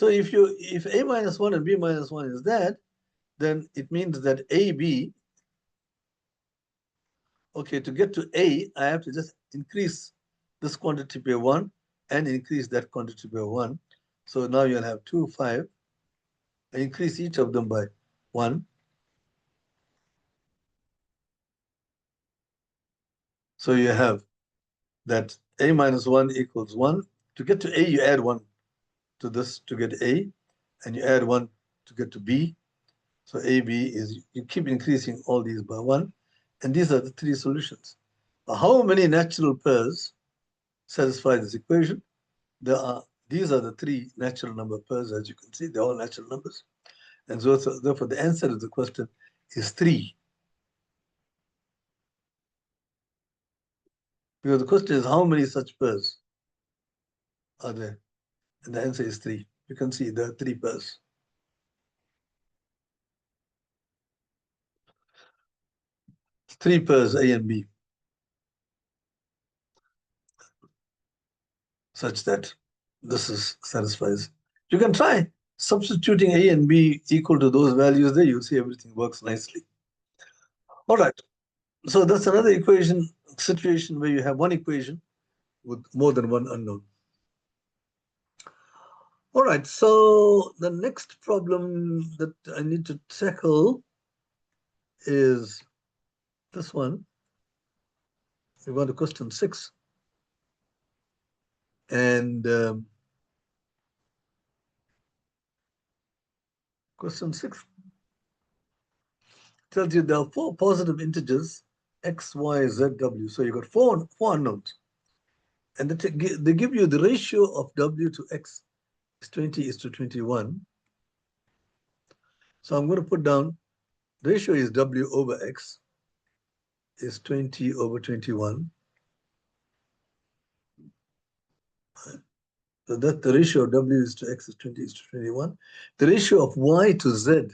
if a minus 1 and b minus 1 is that, then it means that ab, okay, to get to a, I have to just increase this quantity by 1 and increase that quantity by 1. So now you'll have 2, 5. I increase each of them by 1. So you have that a minus 1 equals 1. To get to a, you add 1 to this to get a, and you add 1 to get to b. So ab is, you keep increasing all these by 1. And these are the three solutions. How many natural pairs satisfy this equation? These are the three natural number pairs, as you can see, they're all natural numbers. And so therefore the answer to the question is 3. Because the question is how many such pairs are there? And the answer is 3. You can see there are 3 pairs. Three pairs, A and B, such that this satisfies. You can try substituting A and B equal to those values there. You'll see everything works nicely. All right. So that's another situation where you have one equation with more than one unknown. All right. So the next problem that I need to tackle is this one. We go to question 6. And question 6 tells you there are 4 positive integers X, Y, Z, W. So you got four unknowns. And they give you the ratio of W to X is 20:21. So I'm going to put down ratio is W over X is 20/21. So that the ratio of W is to X is 20:21. The ratio of Y to Z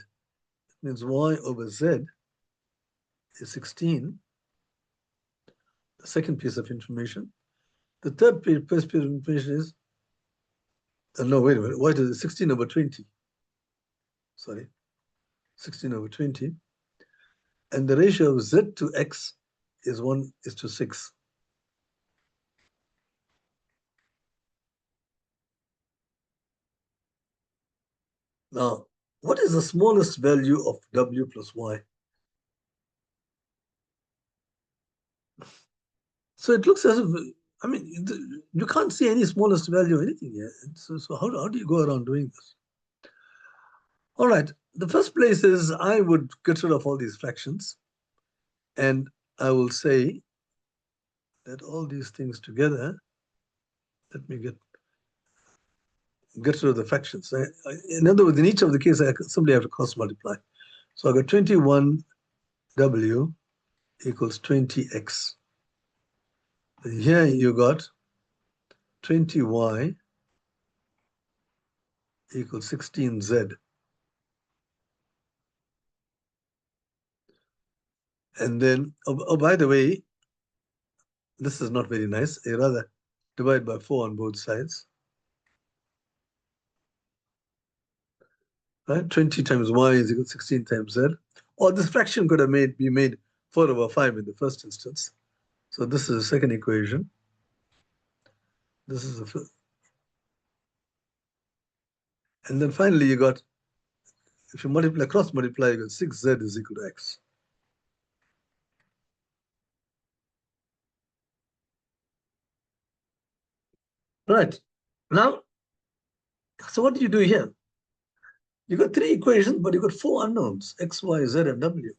means Y over Z is 16. The second piece of information. The third piece of information is, no, wait a minute. Y to 16/20. Sorry, 16/20. And the ratio of Z to X is 1:6. Now, what is the smallest value of W plus Y? So it looks as if, I mean, you can't see any smallest value or anything here. So how do you go around doing this? All right, the first place is I would get rid of all these fractions. And I will say that all these things together, let me get rid of the fractions. In other words, in each of the cases, I simply have to cross multiply. So I got 21W equals 20X. And here you got 20Y equals 16Z. And then, oh, by the way, this is not very nice. I rather divide by 4 on both sides. Right? 20 times Y is equal to 16 times Z. Or this fraction could have be made 4/5 in the first instance. So this is the second equation. This is the first. And then finally you got, if you multiply, cross multiply, you got 6Z is equal to X. Right. Now, so what do you do here? You got 3 equations, but you got 4 unknowns, X, Y, Z, and W.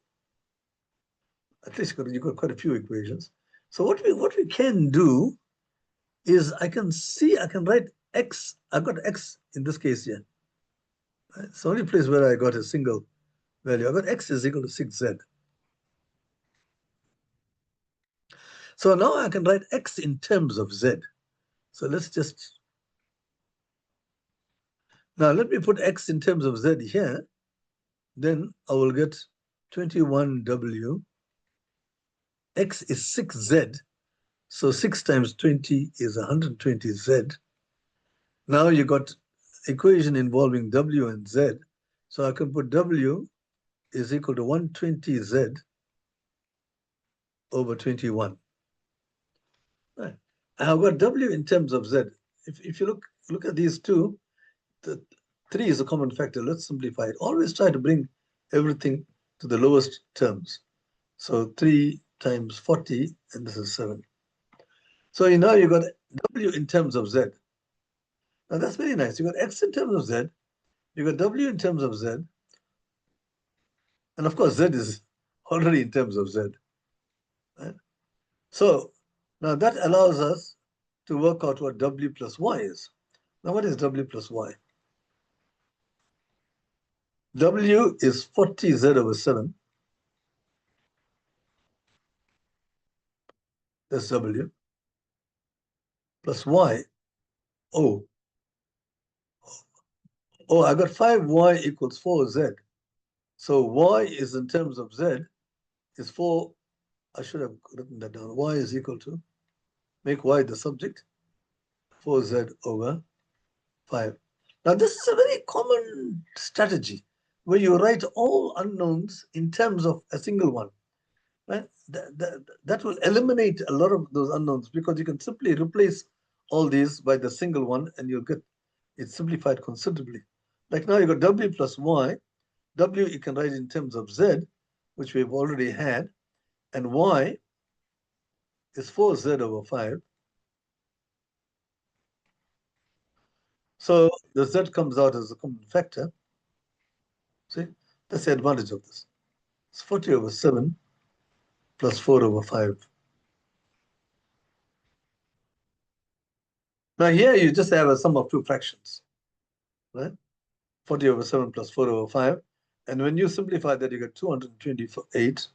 At least you got quite a few equations. So what we can do is I can write X. I've got X in this case here. Right? It's the only place where I got a single value. I got X is equal to 6Z. So now I can write X in terms of Z. So let's just, now let me put X in terms of Z here. Then I will get 21W. X is 6Z. So 6 times 20 is 120Z. Now you got equation involving W and Z. So I can put W is equal to 120Z over 21. Right. I have got W in terms of Z. If you look at these two, the 3 is a common factor. Let's simplify it. Always try to bring everything to the lowest terms. So 3 times 40, and this is 7. So now you got W in terms of Z. Now that's very nice. You got X in terms of Z. You got W in terms of Z. And of course, Z is already in terms of Z. Right? So now that allows us to work out what W plus Y is. Now what is W plus Y? W is 40Z over 7. That's W. Plus Y. Oh, I got 5Y equals 4Z. So Y is in terms of Z is 4. I should have written that down. Y is equal to, make Y the subject, 4Z over 5. Now this is a very common strategy where you write all unknowns in terms of a single one. Right? That will eliminate a lot of those unknowns because you can simply replace all these by the single one and you'll get it simplified considerably. Like now you got W plus Y. W you can write in terms of Z, which we've already had, and Y is 4Z over 5. So the Z comes out as a common factor. See, that's the advantage of this. It's 40 over 7 plus 4 over 5. Now here you just have a sum of two fractions, right? 40 over 7 plus 4 over 5. And when you simplify that, you get 228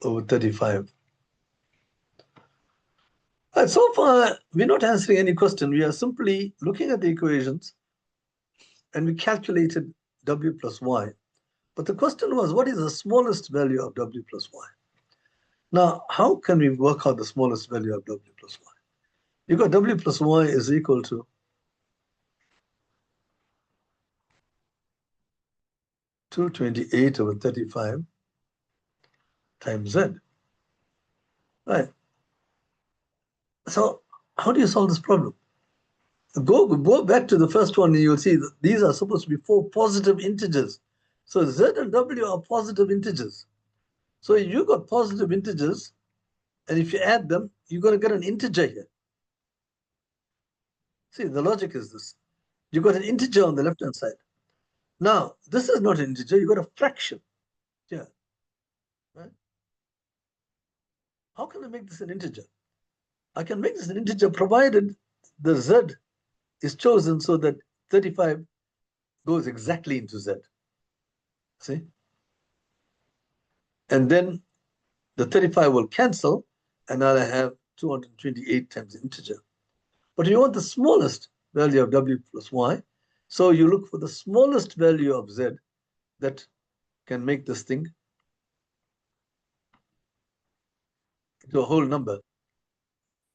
over 35. And so far, we're not answering any question. We are simply looking at the equations and we calculated w plus y. But the question was, what is the smallest value of w plus y? Now, how can we work out the smallest value of w plus y? You got w plus y is equal to 228 over 35 times z, right? So how do you solve this problem? Go back to the first one and you'll see that these are supposed to be four positive integers. So z and w are positive integers. So you got positive integers, and if you add them, you're going to get an integer here. See, the logic is this. You got an integer on the left-hand side. Now, this is not an integer, you got a fraction. Yeah. Right? How can I make this an integer? I can make this an integer provided the z is chosen so that 35 goes exactly into z. See? And then the 35 will cancel, and now I have 228 times the integer. But you want the smallest value of w plus y, so you look for the smallest value of z that can make this thing into a whole number.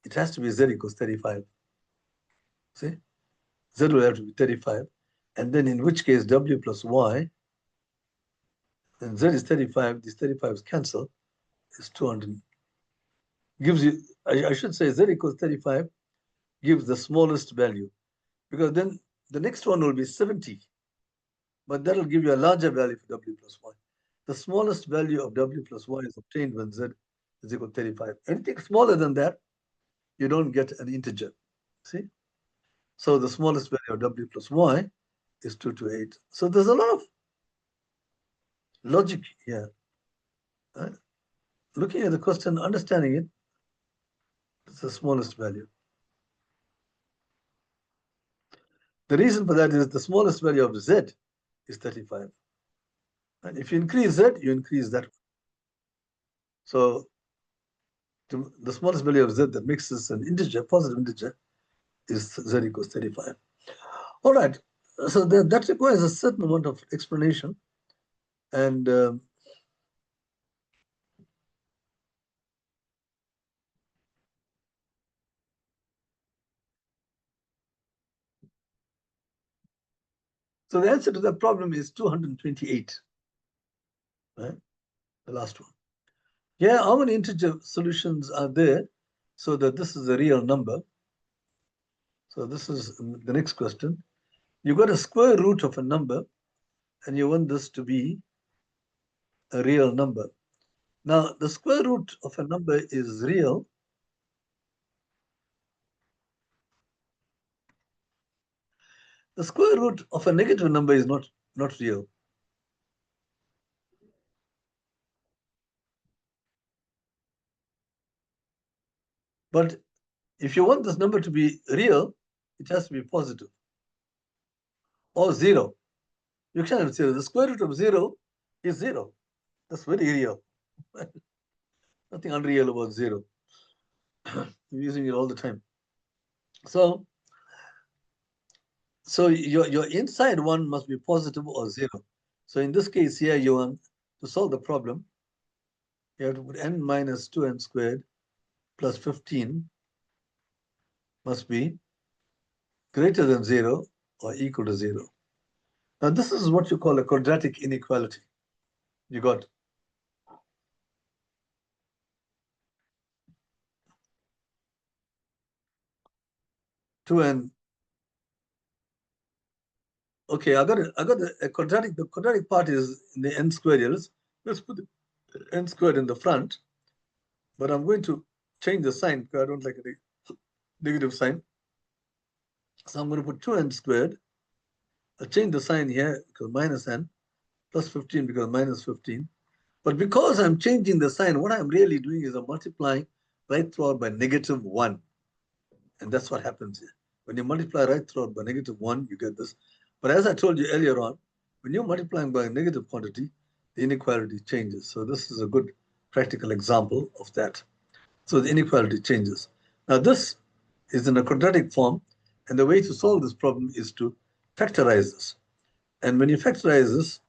It has to be z equals 35. See? Z will have to be 35. And then in which case w plus y, and z is 35, these 35s cancel, is 200. Gives you, I should say z equals 35 gives the smallest value. Because then the next one will be 70. But that will give you a larger value for w plus y. The smallest value of w plus y is obtained when z is equal to 35. Anything smaller than that, you don't get an integer. See? So the smallest value of w plus y is 228. So there's a lot of logic here. Right? Looking at the question, understanding it, it's the smallest value. The reason for that is the smallest value of z is 35. And if you increase z, you increase that one. So the smallest value of z that makes this an integer, positive integer, is z equals 35. All right. So that requires a certain amount of explanation. And so the answer to that problem is 228. Right? The last one. Yeah, how many integer solutions are there so that this is a real number? So this is the next question. You got a square root of a number and you want this to be a real number. Now, the square root of a number is real. The square root of a negative number is not real. But if you want this number to be real, it has to be positive or zero. You can't say the square root of 0 is 0. That's very real. Nothing unreal about 0. You're using it all the time. So your inside one must be positive or 0. So in this case here, you want to solve the problem, you have to put n minus 2n squared plus 15 must be greater than 0 or equal to 0. Now this is what you call a quadratic inequality. You got two n. Okay, I got a quadratic. The quadratic part is in the n squared here. Let's put the n squared in the front, but I'm going to change the sign because I don't like a negative sign. So I'm going to put 2n squared. I'll change the sign here because minus n plus 15 because minus 15 But because I'm changing the sign, what I'm really doing is I'm multiplying right throughout by -1. And that's what happens here. When you multiply right throughout by -1, you get this. But as I told you earlier on, when you're multiplying by a negative quantity, the inequality changes. So this is a good practical example of that. So the inequality changes. Now this is in a quadratic form, and the way to solve this problem is to factorize this. And when you factorize this,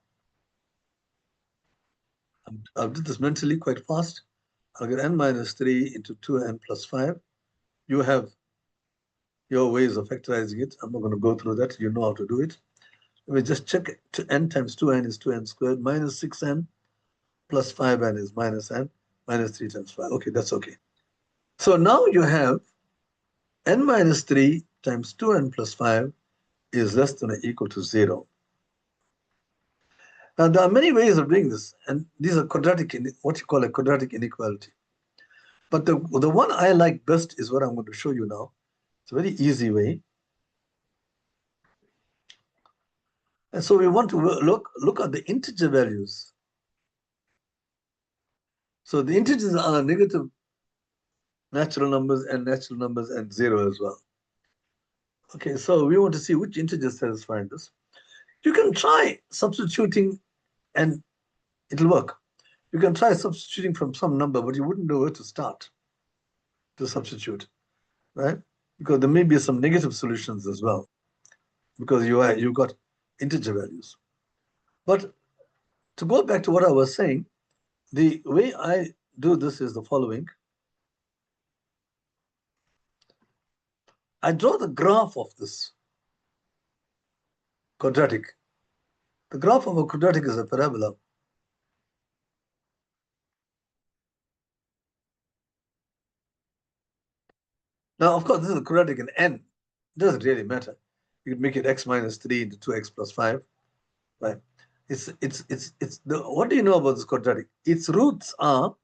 I'll do this mentally quite fast. I'll get n minus 3 into 2n plus 5. You have your ways of factorizing it. I'm not going to go through that. You know how to do it. Let me just check it. N times 2n is 2n squared. Minus 6n plus 5n is minus n. Minus 3 times 5. Okay, that's okay. So now you have n minus 3 times 2n plus 5 is less than or equal to 0. Now, there are many ways of doing this, and these are quadratic, what you call a quadratic inequality. But the one I like best is what I'm going to show you now. It's a very easy way. And so we want to look at the integer values. So the integers are negative natural numbers and 0 as well. Okay, so we want to see which integers satisfy this. You can try substituting and it'll work. You can try substituting from some number, but you wouldn't know where to start to substitute, right? Because there may be some negative solutions as well, because you got integer values. But to go back to what I was saying, the way I do this is the following. I draw the graph of this quadratic. The graph of a quadratic is a parabola. Now, of course, this is a quadratic in n. It doesn't really matter. You can make it x minus 3 into 2x plus 5, right? What do you know about this quadratic? Its roots are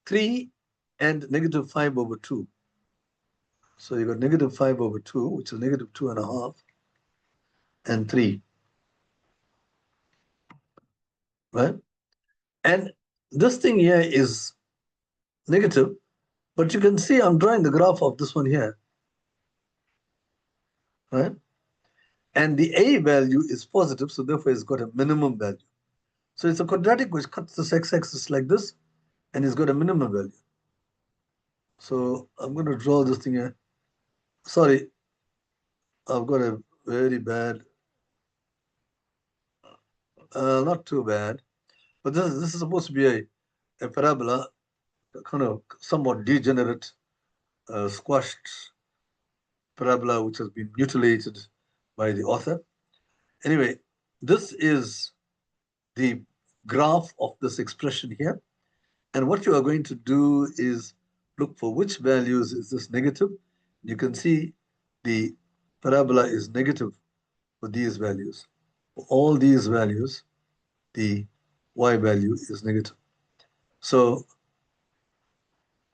3 and -5 over 2. So you got -5 over 2, which is -2.5, and 3, right? And this thing here is negative, but you can see I'm drawing the graph of this one here, right? And the a value is positive, so therefore it's got a minimum value. So it's a quadratic which cuts this x-axis like this, and it's got a minimum value. So I'm going to draw this thing here. Sorry, I've got a very bad, not too bad, but this is supposed to be a parabola, a kind of somewhat degenerate, squashed parabola which has been mutilated by the author. Anyway, this is the graph of this expression here. And what you are going to do is look for which values is this negative. You can see the parabola is negative for these values. For all these values, the y value is negative. So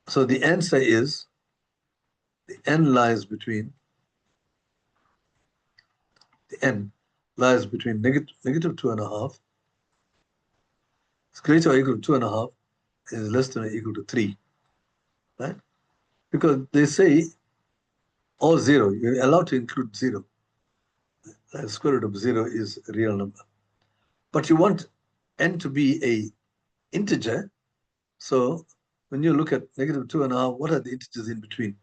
the answer is the n lies between negative 2.5. It's greater or equal to 2.5 is less than or equal to 3, right? Because they say all 0, you're allowed to include 0. The square root of 0 is a real number. But you want n to be a integer. So when you look at -2.5, what are the integers in between?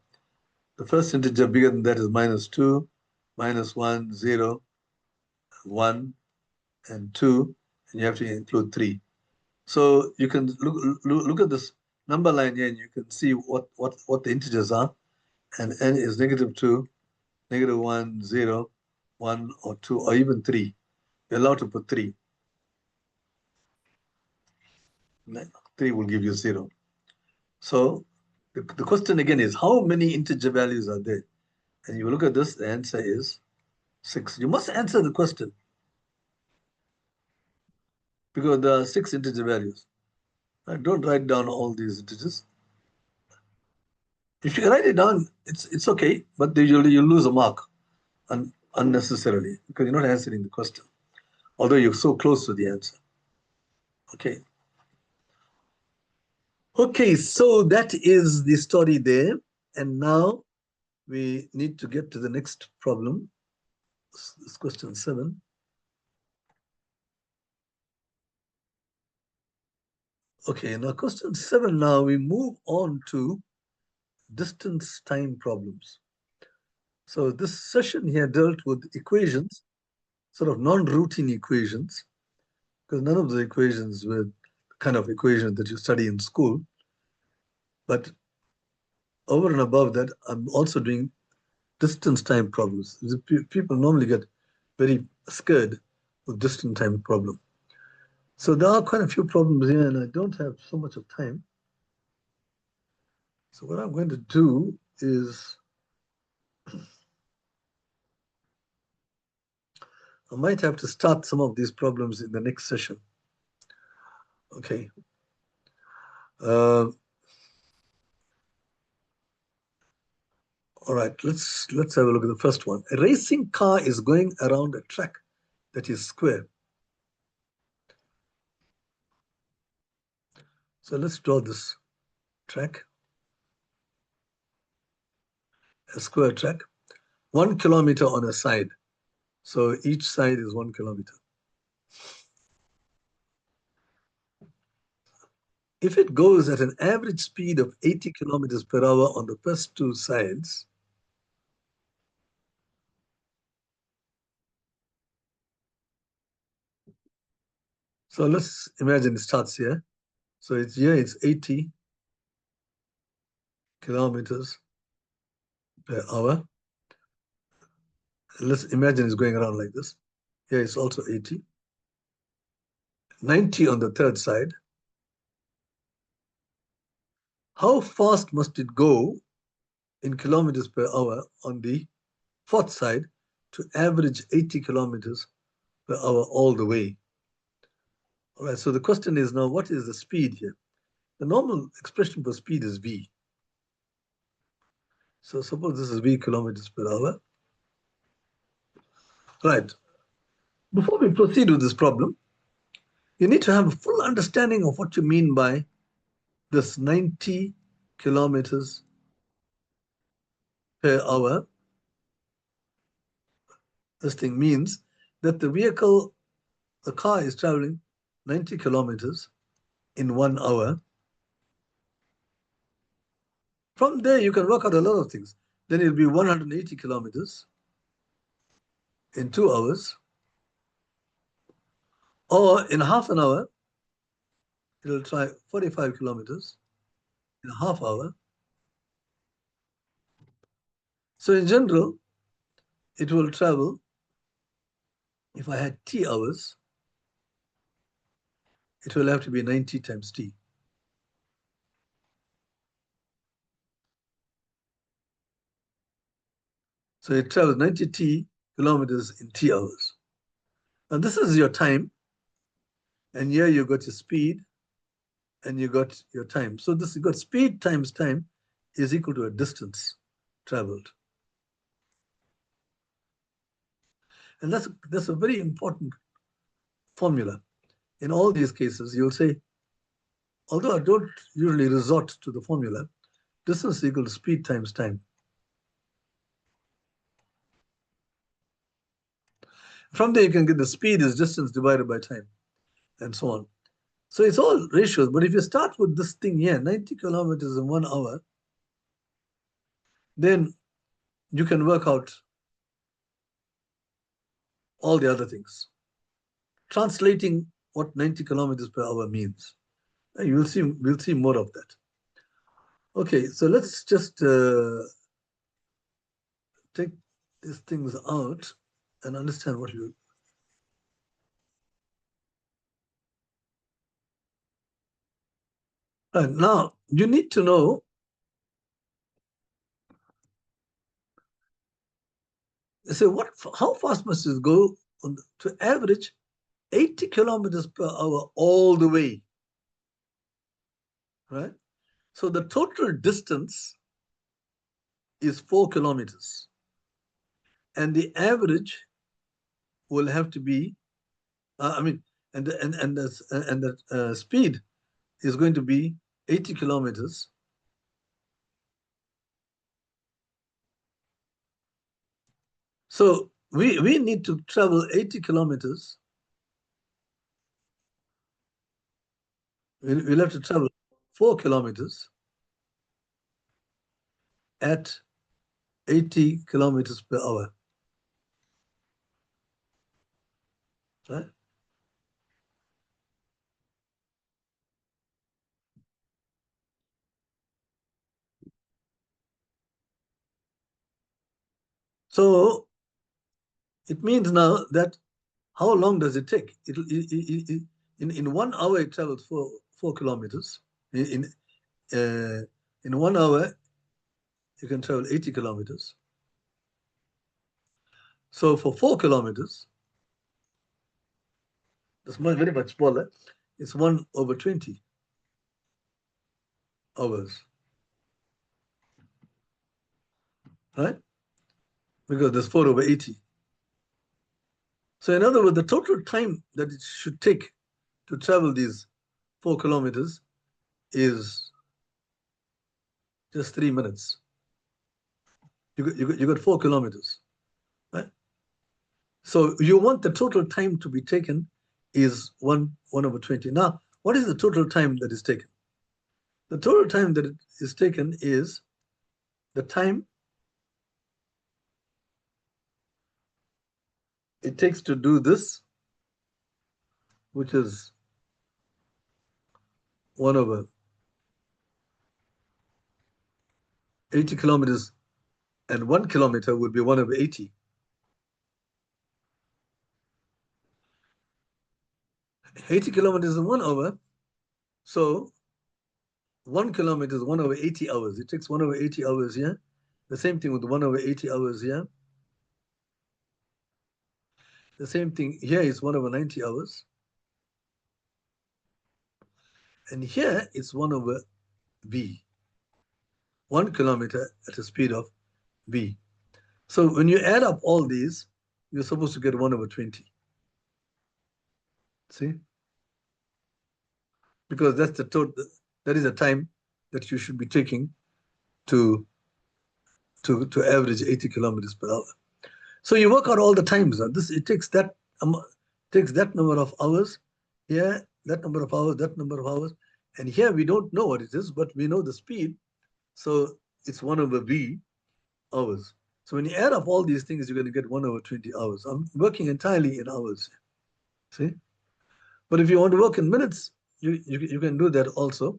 The first integer bigger than that is -2, -1, 0, 1, and 2, and you have to include 3. So you can look at this number line here, and you can see what the integers are. And n is -2, -1, 0, 1, or 2, or even 3. You're allowed to put 3. 3 will give you 0. So the question again is, how many integer values are there? And you look at this, the answer is 6. You must answer the question, because there are 6 integer values. Don't write down all these integers. If you write it down, it's okay, but usually you lose a mark unnecessarily, because you're not answering the question, although you're so close to the answer. Okay. Okay, so that is the story there. And now we need to get to the next problem. This is question 7. Okay, now question 7, now we move on to distance time problems. So this session here dealt with equations, sort of non-routine equations, because none of the equations were kind of equations that you study in school. But over and above that, I'm also doing distance time problems. People normally get very scared with distance time problem. So there are quite a few problems here, and I don't have so much of time. So what I'm going to do is I might have to start some of these problems in the next session. Okay. Uh, all right, let's have a look at the first one. A racing car is going around a track that is square. So let's draw this track, a square track, 1 kilometer on a side. So each side is 1 kilometer. If it goes at an average speed of 80 kilometers per hour on the first two sides, so let's imagine it starts here. So it's here, it's 80 kilometers per hour. Let's imagine it's going around like this. Here it's also 80. 90 on the third side. How fast must it go in kilometers per hour on the fourth side to average 80 kilometers per hour all the way? All right, so the question is now, what is the speed here? The normal expression for speed is v. So suppose this is v kilometers per hour. Right. Before we proceed with this problem, you need to have a full understanding of what you mean by this 90 kilometers per hour. This thing means that the car is traveling 90 kilometers in 1 hour. From there, you can work out a lot of things. Then it'll be 180 kilometers in 2 hours, or in half an hour, it'll try 45 kilometers in a half hour. So in general, it will travel, if I had t hours, it will have to be 90 times t. So it travels 90 t kilometers in t hours. And this is your time. And here you got your speed and you got your time. So this, you got speed times time is equal to a distance traveled. And that's a very important formula. In all these cases, you'll say, although I don't usually resort to the formula, distance is equal to speed times time. From there, you can get the speed is distance divided by time, and so on. So it's all ratios. But if you start with this thing here, 90 kilometers in 1 hour, then you can work out all the other things. Translating what 90 kilometers per hour means. We'll see more of that. Okay, so let's just take these things out and understand what you. Right, now, you need to know, so how fast must it go to average 80 kilometers per hour all the way, right? So the total distance is 4 kilometers. And the average will have to be, and the speed is going to be 80 kilometers. So we need to travel 80 kilometers. We'll have to travel 4 kilometers at 80 kilometers per hour. Right? So it means now that how long does it take? In 1 hour it travels 4 kilometers. In 1 hour you can travel 80 kilometers. So for 4 kilometers, that's very much smaller. It's 1/20 hours, right? Because there's 4/80. So in other words, the total time that it should take to travel these 4 kilometers is just 3 minutes. You got 4 kilometers, right? So you want the total time to be taken is 1/20. Now, what is the total time that is taken? The total time that is taken is the time it takes to do this, which is 1/80 kilometers, and 1 kilometer would be 1/80. 80 kilometers in 1 hour, so 1 kilometer is 1/80 hours. It takes 1/80 hours here. The same thing with 1/80 hours here. The same thing here is 1/90 hours. And here it's 1/v. 1 kilometer at a speed of v. So when you add up all these, you're supposed to get 1/20. See? Because that's the total, that is the time that you should be taking to average 80 kilometers per hour. So you work out all the times. It takes that number of hours here, that number of hours, that number of hours, and here we don't know what it is, but we know the speed. So it's 1/v hours. So when you add up all these things, you're going to get 1/20 hours. I'm working entirely in hours. See? But if you want to work in minutes, you can do that also.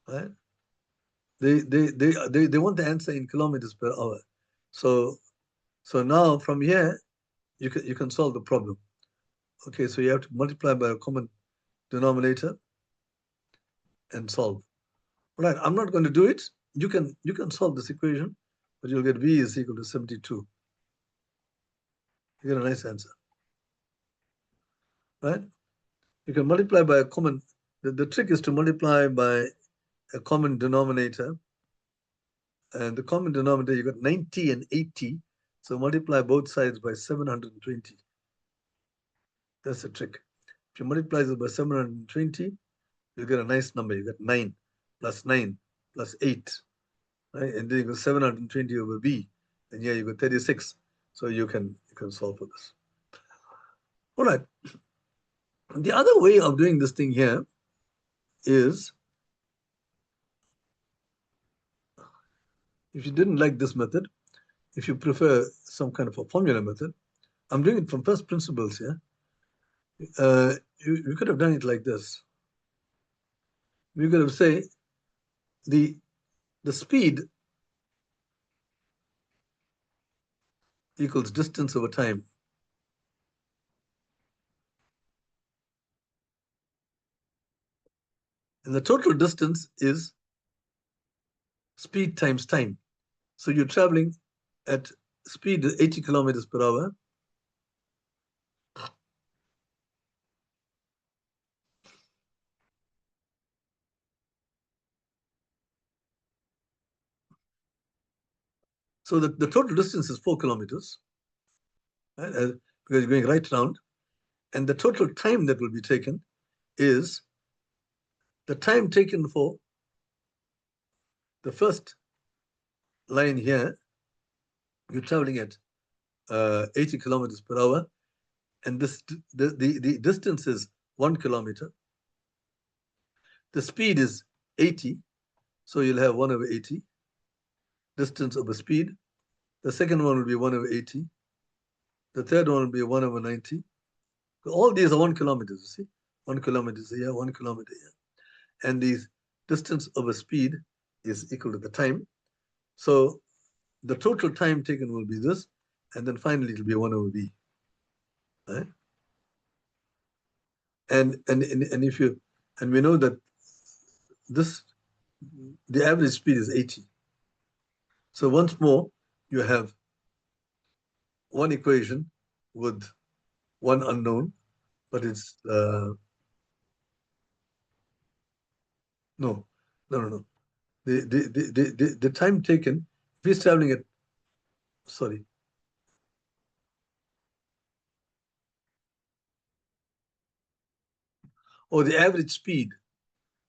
Right? They want the answer in kilometers per hour. So now from here you can solve the problem. Okay, so you have to multiply by a common denominator and solve. Right, I'm not going to do it. You can solve this equation, but you'll get v is equal to 72. You get a nice answer. Right? You can multiply by a common, the trick is to multiply by a common denominator. And the common denominator, you got 90 and 80. So multiply both sides by 720. That's the trick. If you multiply it by 720, you get a nice number. You get 9 plus 9 plus 8. Right? And then you got 720/v. And here you got 36. So you can solve for this. All right. The other way of doing this thing here is, if you didn't like this method, if you prefer some kind of a formula method, I'm doing it from first principles here. You could have done it like this. We could have say the speed equals distance over time. And the total distance is speed times time. So you're traveling at speed 80 kilometers per hour. So the total distance is 4 kilometers, right? Because you're going right round. And the total time that will be taken is the time taken for the first line here, you're traveling at 80 kilometers per hour, and the distance is 1 kilometer. The speed is 80, so you'll have 1 over 80, distance over speed. The second one will be 1 over 80. The third one will be 1 over 90. All these are 1 kilometer, you see? 1 kilometer here, 1 kilometer here. And the distance over speed is equal to the time. So the total time taken will be this, and then finally it will be 1 over v. Right? And if you, and we know that this, the average speed is 80. So once more, you have one equation with one unknown, but it's no. The time taken, if he's traveling at, sorry, or the average speed.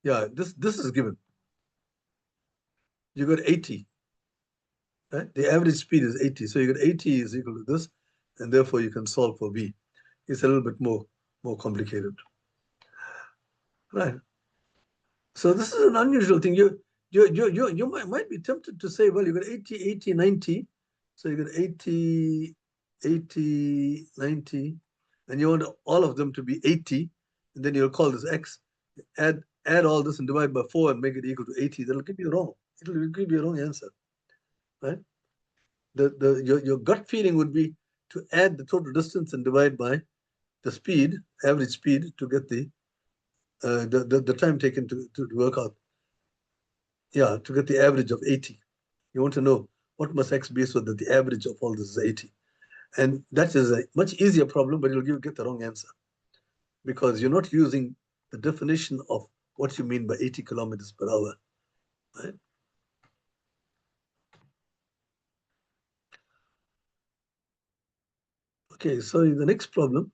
Yeah, this is given. You got 80. Right? The average speed is 80. So you got 80 is equal to this, and therefore you can solve for v. It's a little bit more complicated. Right. So this is an unusual thing. You might be tempted to say, well, you got 80, 80, 90. So you got 80, 80, 90, and you want all of them to be 80, and then you'll call this x. Add all this and divide by 4 and make it equal to 80. That'll give you wrong. It'll give you a wrong answer. Right? Your gut feeling would be to add the total distance and divide by the speed, average speed, to get the time taken to work out. Yeah, to get the average of 80. You want to know what must x be so that the average of all this is 80. And that is a much easier problem, but you'll get the wrong answer because you're not using the definition of what you mean by 80 kilometers per hour. Right? Okay, so the next problem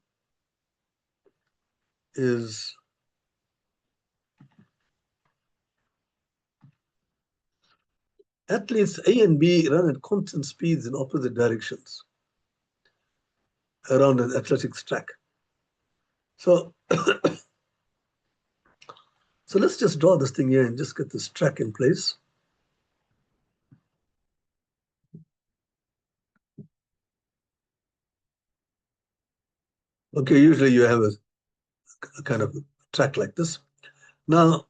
is athletes A and B run at constant speeds in opposite directions around an athletics track. So, so let's just draw this thing here and just get this track in place. Okay, usually you have a kind of track like this. Now,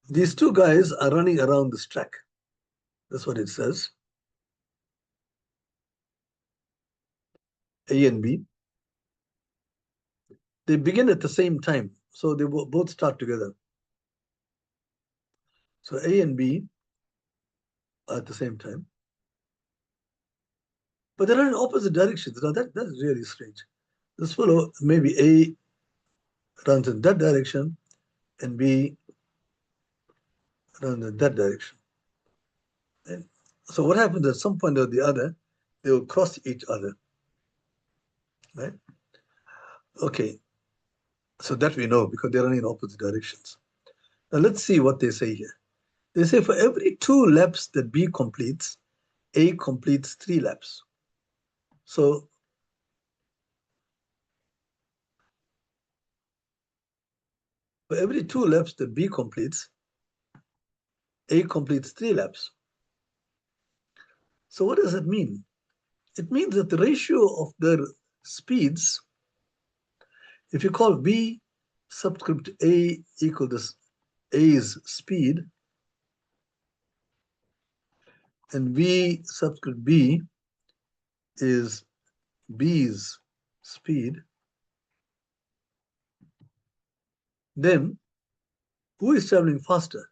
these two guys are running around this track. That's what it says. A and B. They begin at the same time, so they both start together. So A and B are at the same time. But they're in opposite directions. Now that's really strange. This fellow, maybe A runs in that direction and B runs in that direction. And so what happens at some point or the other, they will cross each other. Right? Okay. So that we know because they're running in opposite directions. Now let's see what they say here. They say for every 2 laps that B completes, A completes 3 laps. So for every 2 laps that B completes, A completes 3 laps. So what does that mean? It means that the ratio of their speeds, if you call B subscript A equal to A's speed, and V subscript B is B's speed, then who is traveling faster?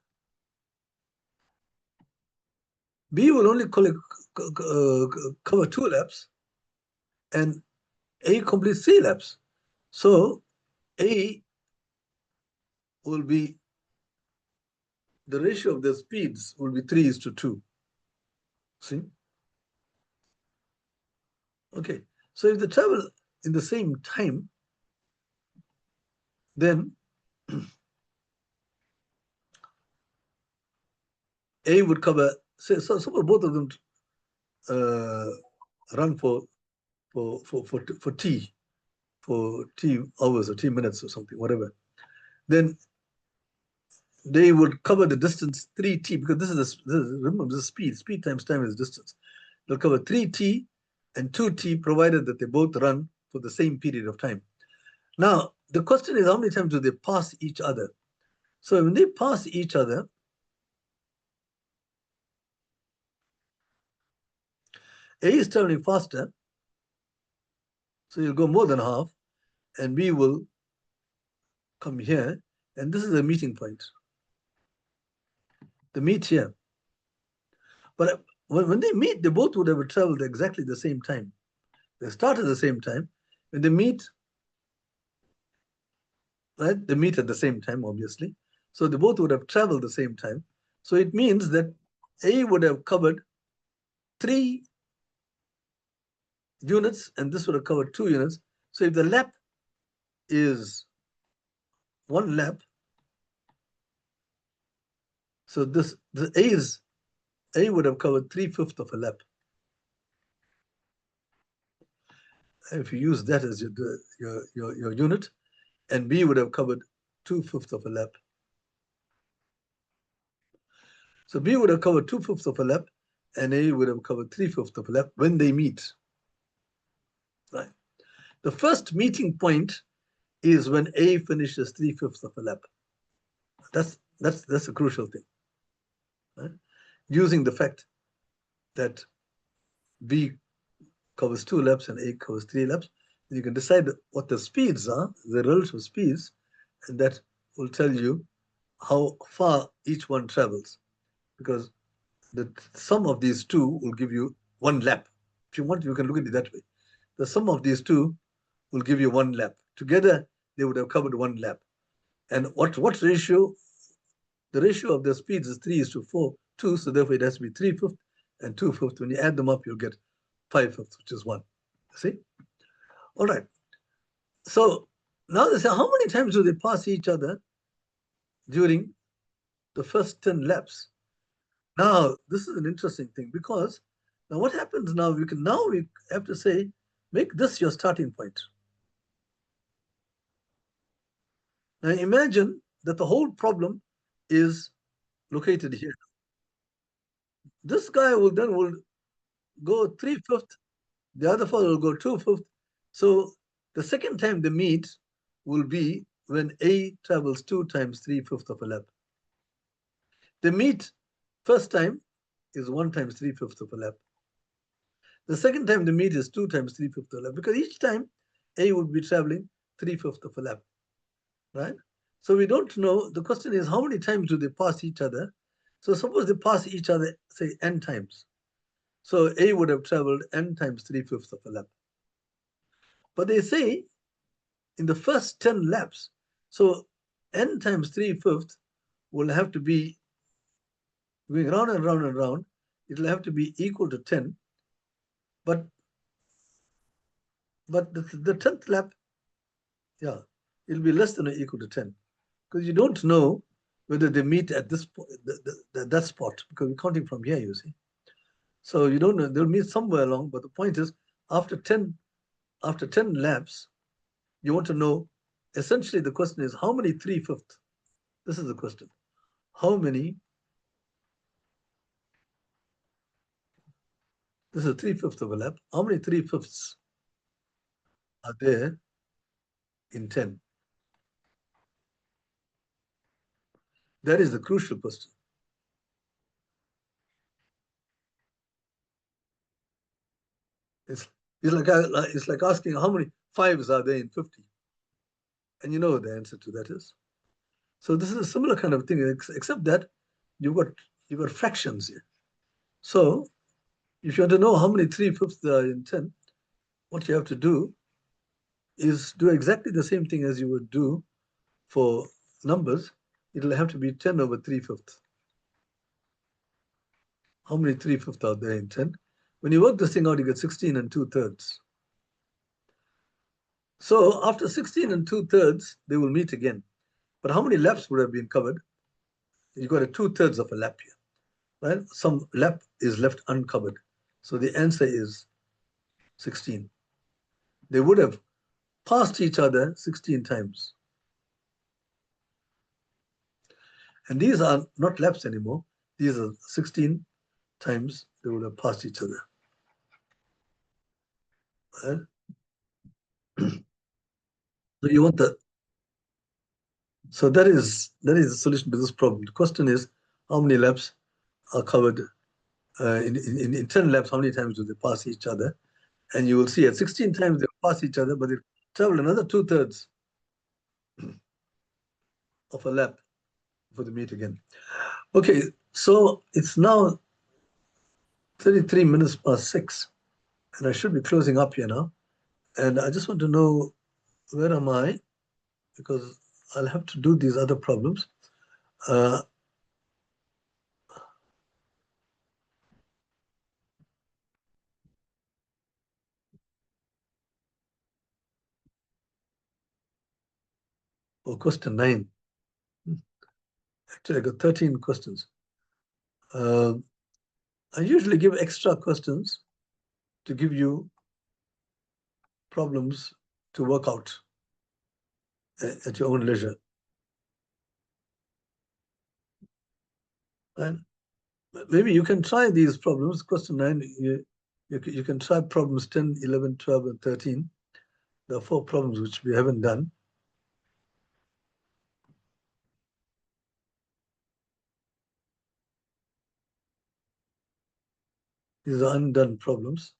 B will only cover 2 laps and A completes 3 laps. So A will be, the ratio of their speeds will be 3:2. See? Okay. So if they travel in the same time, then A would cover, say, so suppose both of them run for T hours or T minutes or something, whatever. Then they would cover the distance 3T, because remember, this is speed. Speed times time is distance. They'll cover 3T and 2T, provided that they both run for the same period of time. Now, the question is, how many times do they pass each other? So when they pass each other, A is traveling faster, so you'll go more than half, and B will come here, and this is a meeting point. They meet here. But when they meet, they both would have traveled exactly the same time. They start at the same time. When they meet, right, they meet at the same time, obviously. So they both would have traveled the same time. So it means that A would have covered 3 units, and this would have covered 2 units. So if the lap is 1 lap, so the A would have covered 3/5 of a lap. If you use that as your unit, and B would have covered 2/5 of a lap. So B would have covered 2/5 of a lap, and A would have covered 3/5 of a lap when they meet. Right. The first meeting point is when A finishes 3/5 of a lap. That's a crucial thing. Right? Using the fact that B covers 2 laps and A covers 3 laps, you can decide what the speeds are, the relative speeds, and that will tell you how far each one travels, because the sum of these two will give you 1 lap. If you want, you can look at it that way. The sum of these two will give you 1 lap. Together, they would have covered 1 lap. And what ratio? The ratio of their speeds is 3:4, 2, so therefore it has to be 3/5 and 2/5. When you add them up, you'll get 5/5, which is 1. See? All right. So now they say, how many times do they pass each other during the first 10 laps? Now, this is an interesting thing, because now what happens now, we have to say, make this your starting point. Now imagine that the whole problem is located here. This guy will go 3/5, the other fellow will go 2/5. So the second time they meet will be when A travels 2 times 3/5 of a lap. They meet first time is 1 times 3/5 of a lap. The second time they meet is 2 times 3/5 of a lap, because each time A would be traveling 3/5 of a lap, right? So we don't know. The question is, how many times do they pass each other? So suppose they pass each other, say, n times. So A would have traveled n times 3/5 of a lap. But they say in the first 10 laps, so n times 3/5 will have to be going round and round and round. It'll have to be equal to 10. But the 10th lap, yeah, it'll be less than or equal to 10, because you don't know whether they meet at this that spot, because we're counting from here, you see. So you don't know, they'll meet somewhere along. But the point is, after 10 laps, you want to know, essentially the question is, how many 3/5? This is the question. How many, this is 3/5 of a lap, how many 3/5 are there in 10? That is the crucial question. It's, it's like asking, how many 5s are there in 50? And you know what the answer to that is. So this is a similar kind of thing, except that you've got fractions here. So if you want to know how many 3/5 there are in 10, what you have to do is do exactly the same thing as you would do for numbers. It'll have to be 10 over 3/5. How many 3/5 are there in 10? When you work this thing out, you get 16 and 2/3. So after 16 and 2/3, they will meet again. But how many laps would have been covered? You got a 2/3 of a lap here. right? Some lap is left uncovered. So the answer is 16. They would have passed each other 16 times. And these are not laps anymore. These are 16 times they would have passed each other. Right? So you want the so that is the solution to this problem. The question is how many laps are covered in 10 laps, how many times do they pass each other? And you will see at 16 times they pass each other, but they travel another 2/3 of a lap before they meet again. Okay, so it's now 33 minutes past 6, and I should be closing up here now. And I just want to know, where am I? Because I'll have to do these other problems. Oh, question 9. Actually, I got 13 questions. I usually give extra questions to give you problems to work out at your own leisure. And maybe you can try these problems. Question 9, you can try problems 10, 11, 12, and 13. There are 4 problems which we haven't done. These are undone problems.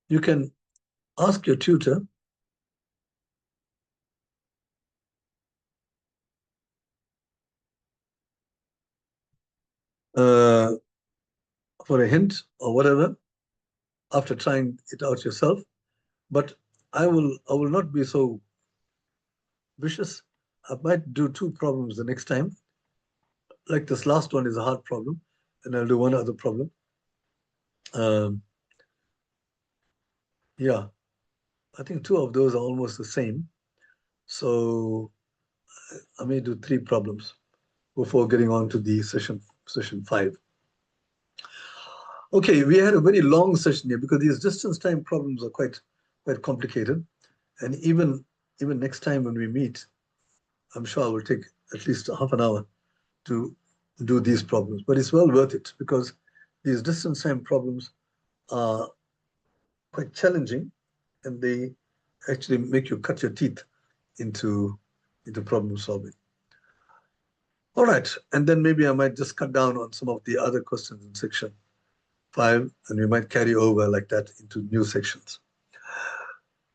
You can ask your tutor for a hint or whatever after trying it out yourself. But I will not be so vicious. I might do 2 problems the next time. Like this last one is a hard problem, and I'll do one other problem. Yeah, I think 2 of those are almost the same. So I may do 3 problems before getting on to the session 5. Okay, we had a very long session here because these distance time problems are quite complicated. And even next time when we meet, I'm sure I will take at least half an hour to do these problems. But it's well worth it because these distance time problems are quite challenging, and they actually make you cut your teeth into problem solving. All right, and then maybe I might just cut down on some of the other questions in section 5, and we might carry over like that into new sections.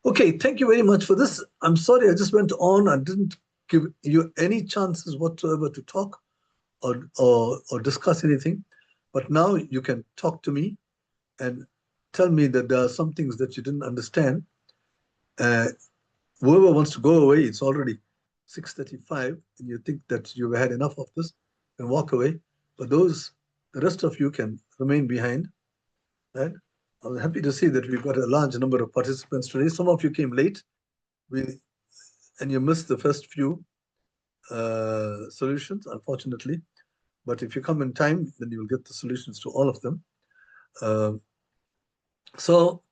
Okay, thank you very much for this. I'm sorry I just went on. I didn't give you any chances whatsoever to talk or discuss anything. But now you can talk to me and tell me that there are some things that you didn't understand. Whoever wants to go away, it's already 6:35, and you think that you've had enough of this and walk away. But the rest of you can remain behind. Right? I'm happy to see that we've got a large number of participants today. Some of you came late, and you missed the first few solutions, unfortunately. But if you come in time, then you'll get the solutions to all of them. So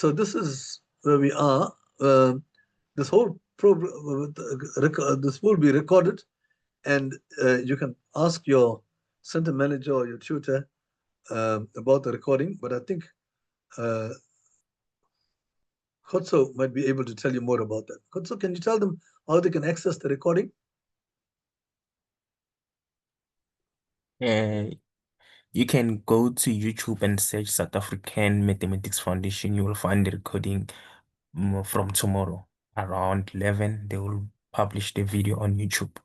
this is where we are. This whole program, this will be recorded, and you can ask your center manager or your tutor about the recording. But I think Khotso might be able to tell you more about that. Khotso, can you tell them how they can access the recording? You can go to YouTube and search South African Mathematics Foundation. You will find the recording from tomorrow around 11. They will publish the video on YouTube.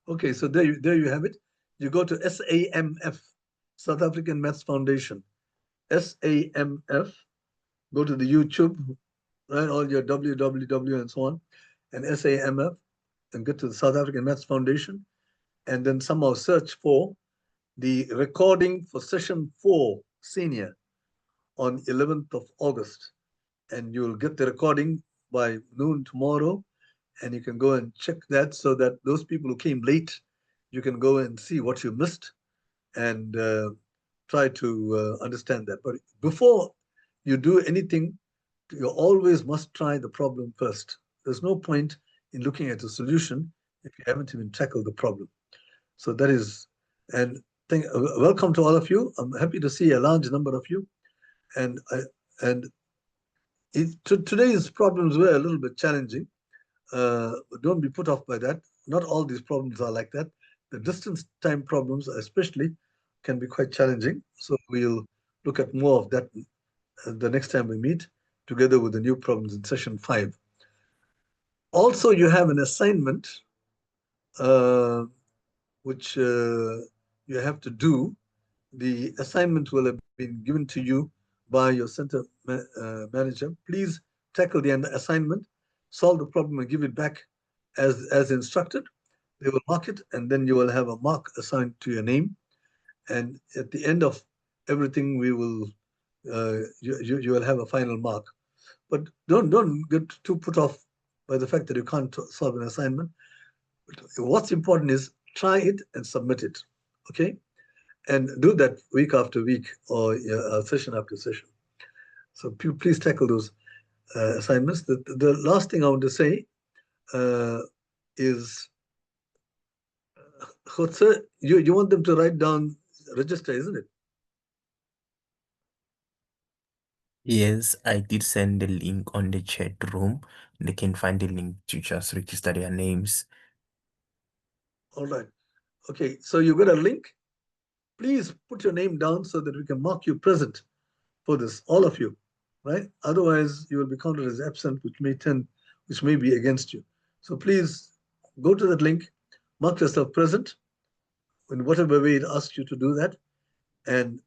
Okay, so there you have it. You go to SAMF, South African Maths Foundation. SAMF, go to the YouTube, right, all your www and so on, and SAMF, and get to the South African Maths Foundation, and then somehow search for the recording for session 4 senior on 11th of August. And you'll get the recording by noon tomorrow, and you can go and check that so that those people who came late, you can go and see what you missed and try to understand that. But before you do anything, you always must try the problem first. There's no point in looking at a solution if you haven't even tackled the problem. So that is, and welcome to all of you. I'm happy to see a large number of you. And and today's problems were a little bit challenging. Don't be put off by that. Not all these problems are like that. The distance time problems, especially, can be quite challenging. So we'll look at more of that the next time we meet, together with the new problems in session 5. Also, you have an assignment uh, which you have to do. The assignment will have been given to you by your center manager. Please tackle the assignment, solve the problem, and give it back as instructed. They will mark it, and then you will have a mark assigned to your name. And at the end of everything, we will you will have a final mark. But don't get too put off by the fact that you can't solve an assignment. What's important is try it and submit it. Okay, and do that week after week or session after session. So please tackle those assignments. The last thing I want to say uh, is, Khotsa, you want them to write down register, isn't it? Yes, I did send the link on the chat room. They can find the link to just register their names. All right. Okay, so you got a link. Please put your name down so that we can mark you present for this, all of you, right? Otherwise, you will be counted as absent, which may be against you. So please go to that link, mark yourself present in whatever way it asks you to do that, and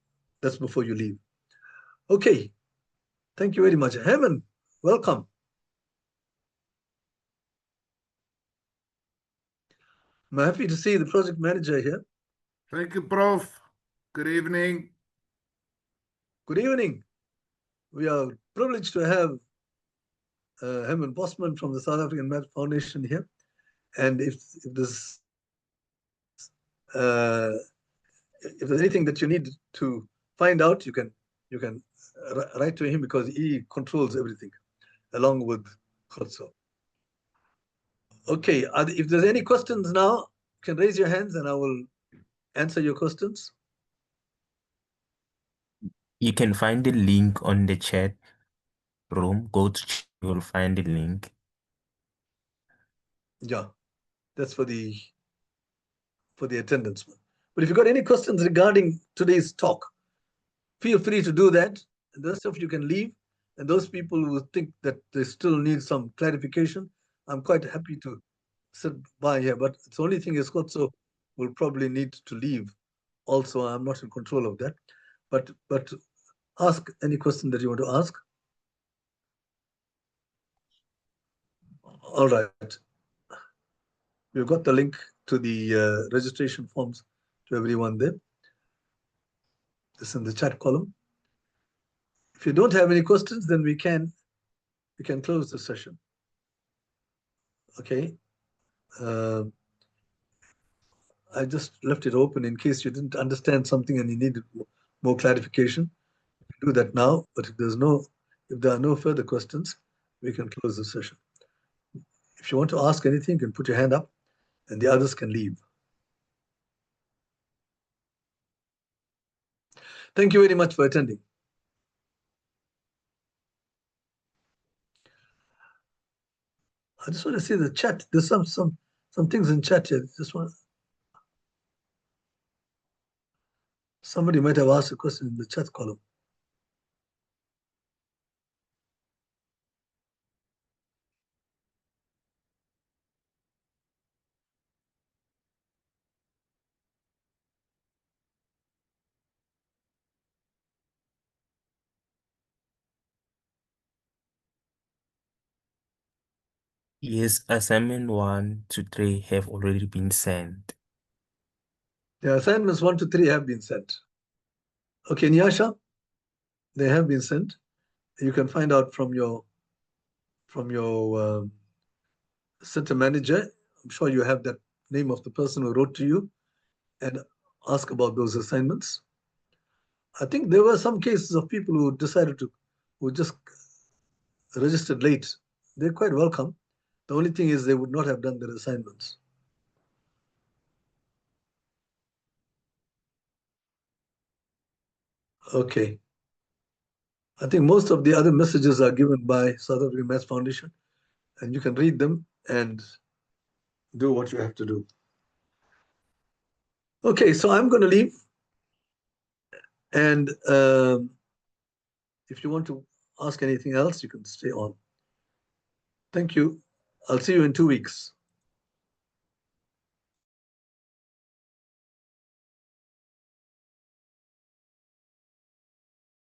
that's before you leave. Okay, thank you very much. Heaven, welcome. I'm happy to see the project manager here. Thank you, Prof. Good evening. Good evening. We are privileged to have Heman Bosman from the South African Math Foundation here. And if there's anything that you need to find out, you can write to him because he controls everything, along with Khotso. Okay, if there's any questions now, you can raise your hands and I will answer your questions. You can find the link on the chat room. Go to chat, you will find the link. Yeah, that's for the attendance. But if you've got any questions regarding today's talk, feel free to do that. And the rest of you can leave. And those people who think that they still need some clarification, I'm quite happy to sit by here. But the only thing is, Kotso will probably need to leave. Also, I'm not in control of that. But ask any question that you want to ask. All right. We've got the link to the registration forms to everyone there. It's in the chat column. If you don't have any questions, then we can close the session. Okay. I just left it open in case you didn't understand something and you needed more clarification. You can do that now, but if there are no further questions, we can close the session. If you want to ask anything, you can put your hand up and the others can leave. Thank you very much for attending. I just want to see the chat. There's some things in chat here. Somebody might have asked a question in the chat column. Yes, assignment 1 to 3 have already been sent. The assignments 1 to 3 have been sent. Okay, Nyasha, they have been sent. You can find out from your center manager. I'm sure you have that name of the person who wrote to you and ask about those assignments. I think there were some cases of people who decided to, who just registered late. They're quite welcome. The only thing is they would not have done their assignments. Okay. I think most of the other messages are given by South African Maths Foundation, and you can read them and do what you have to do. Okay, so I'm going to leave. And if you want to ask anything else, you can stay on. Thank you. I'll see you in 2 weeks.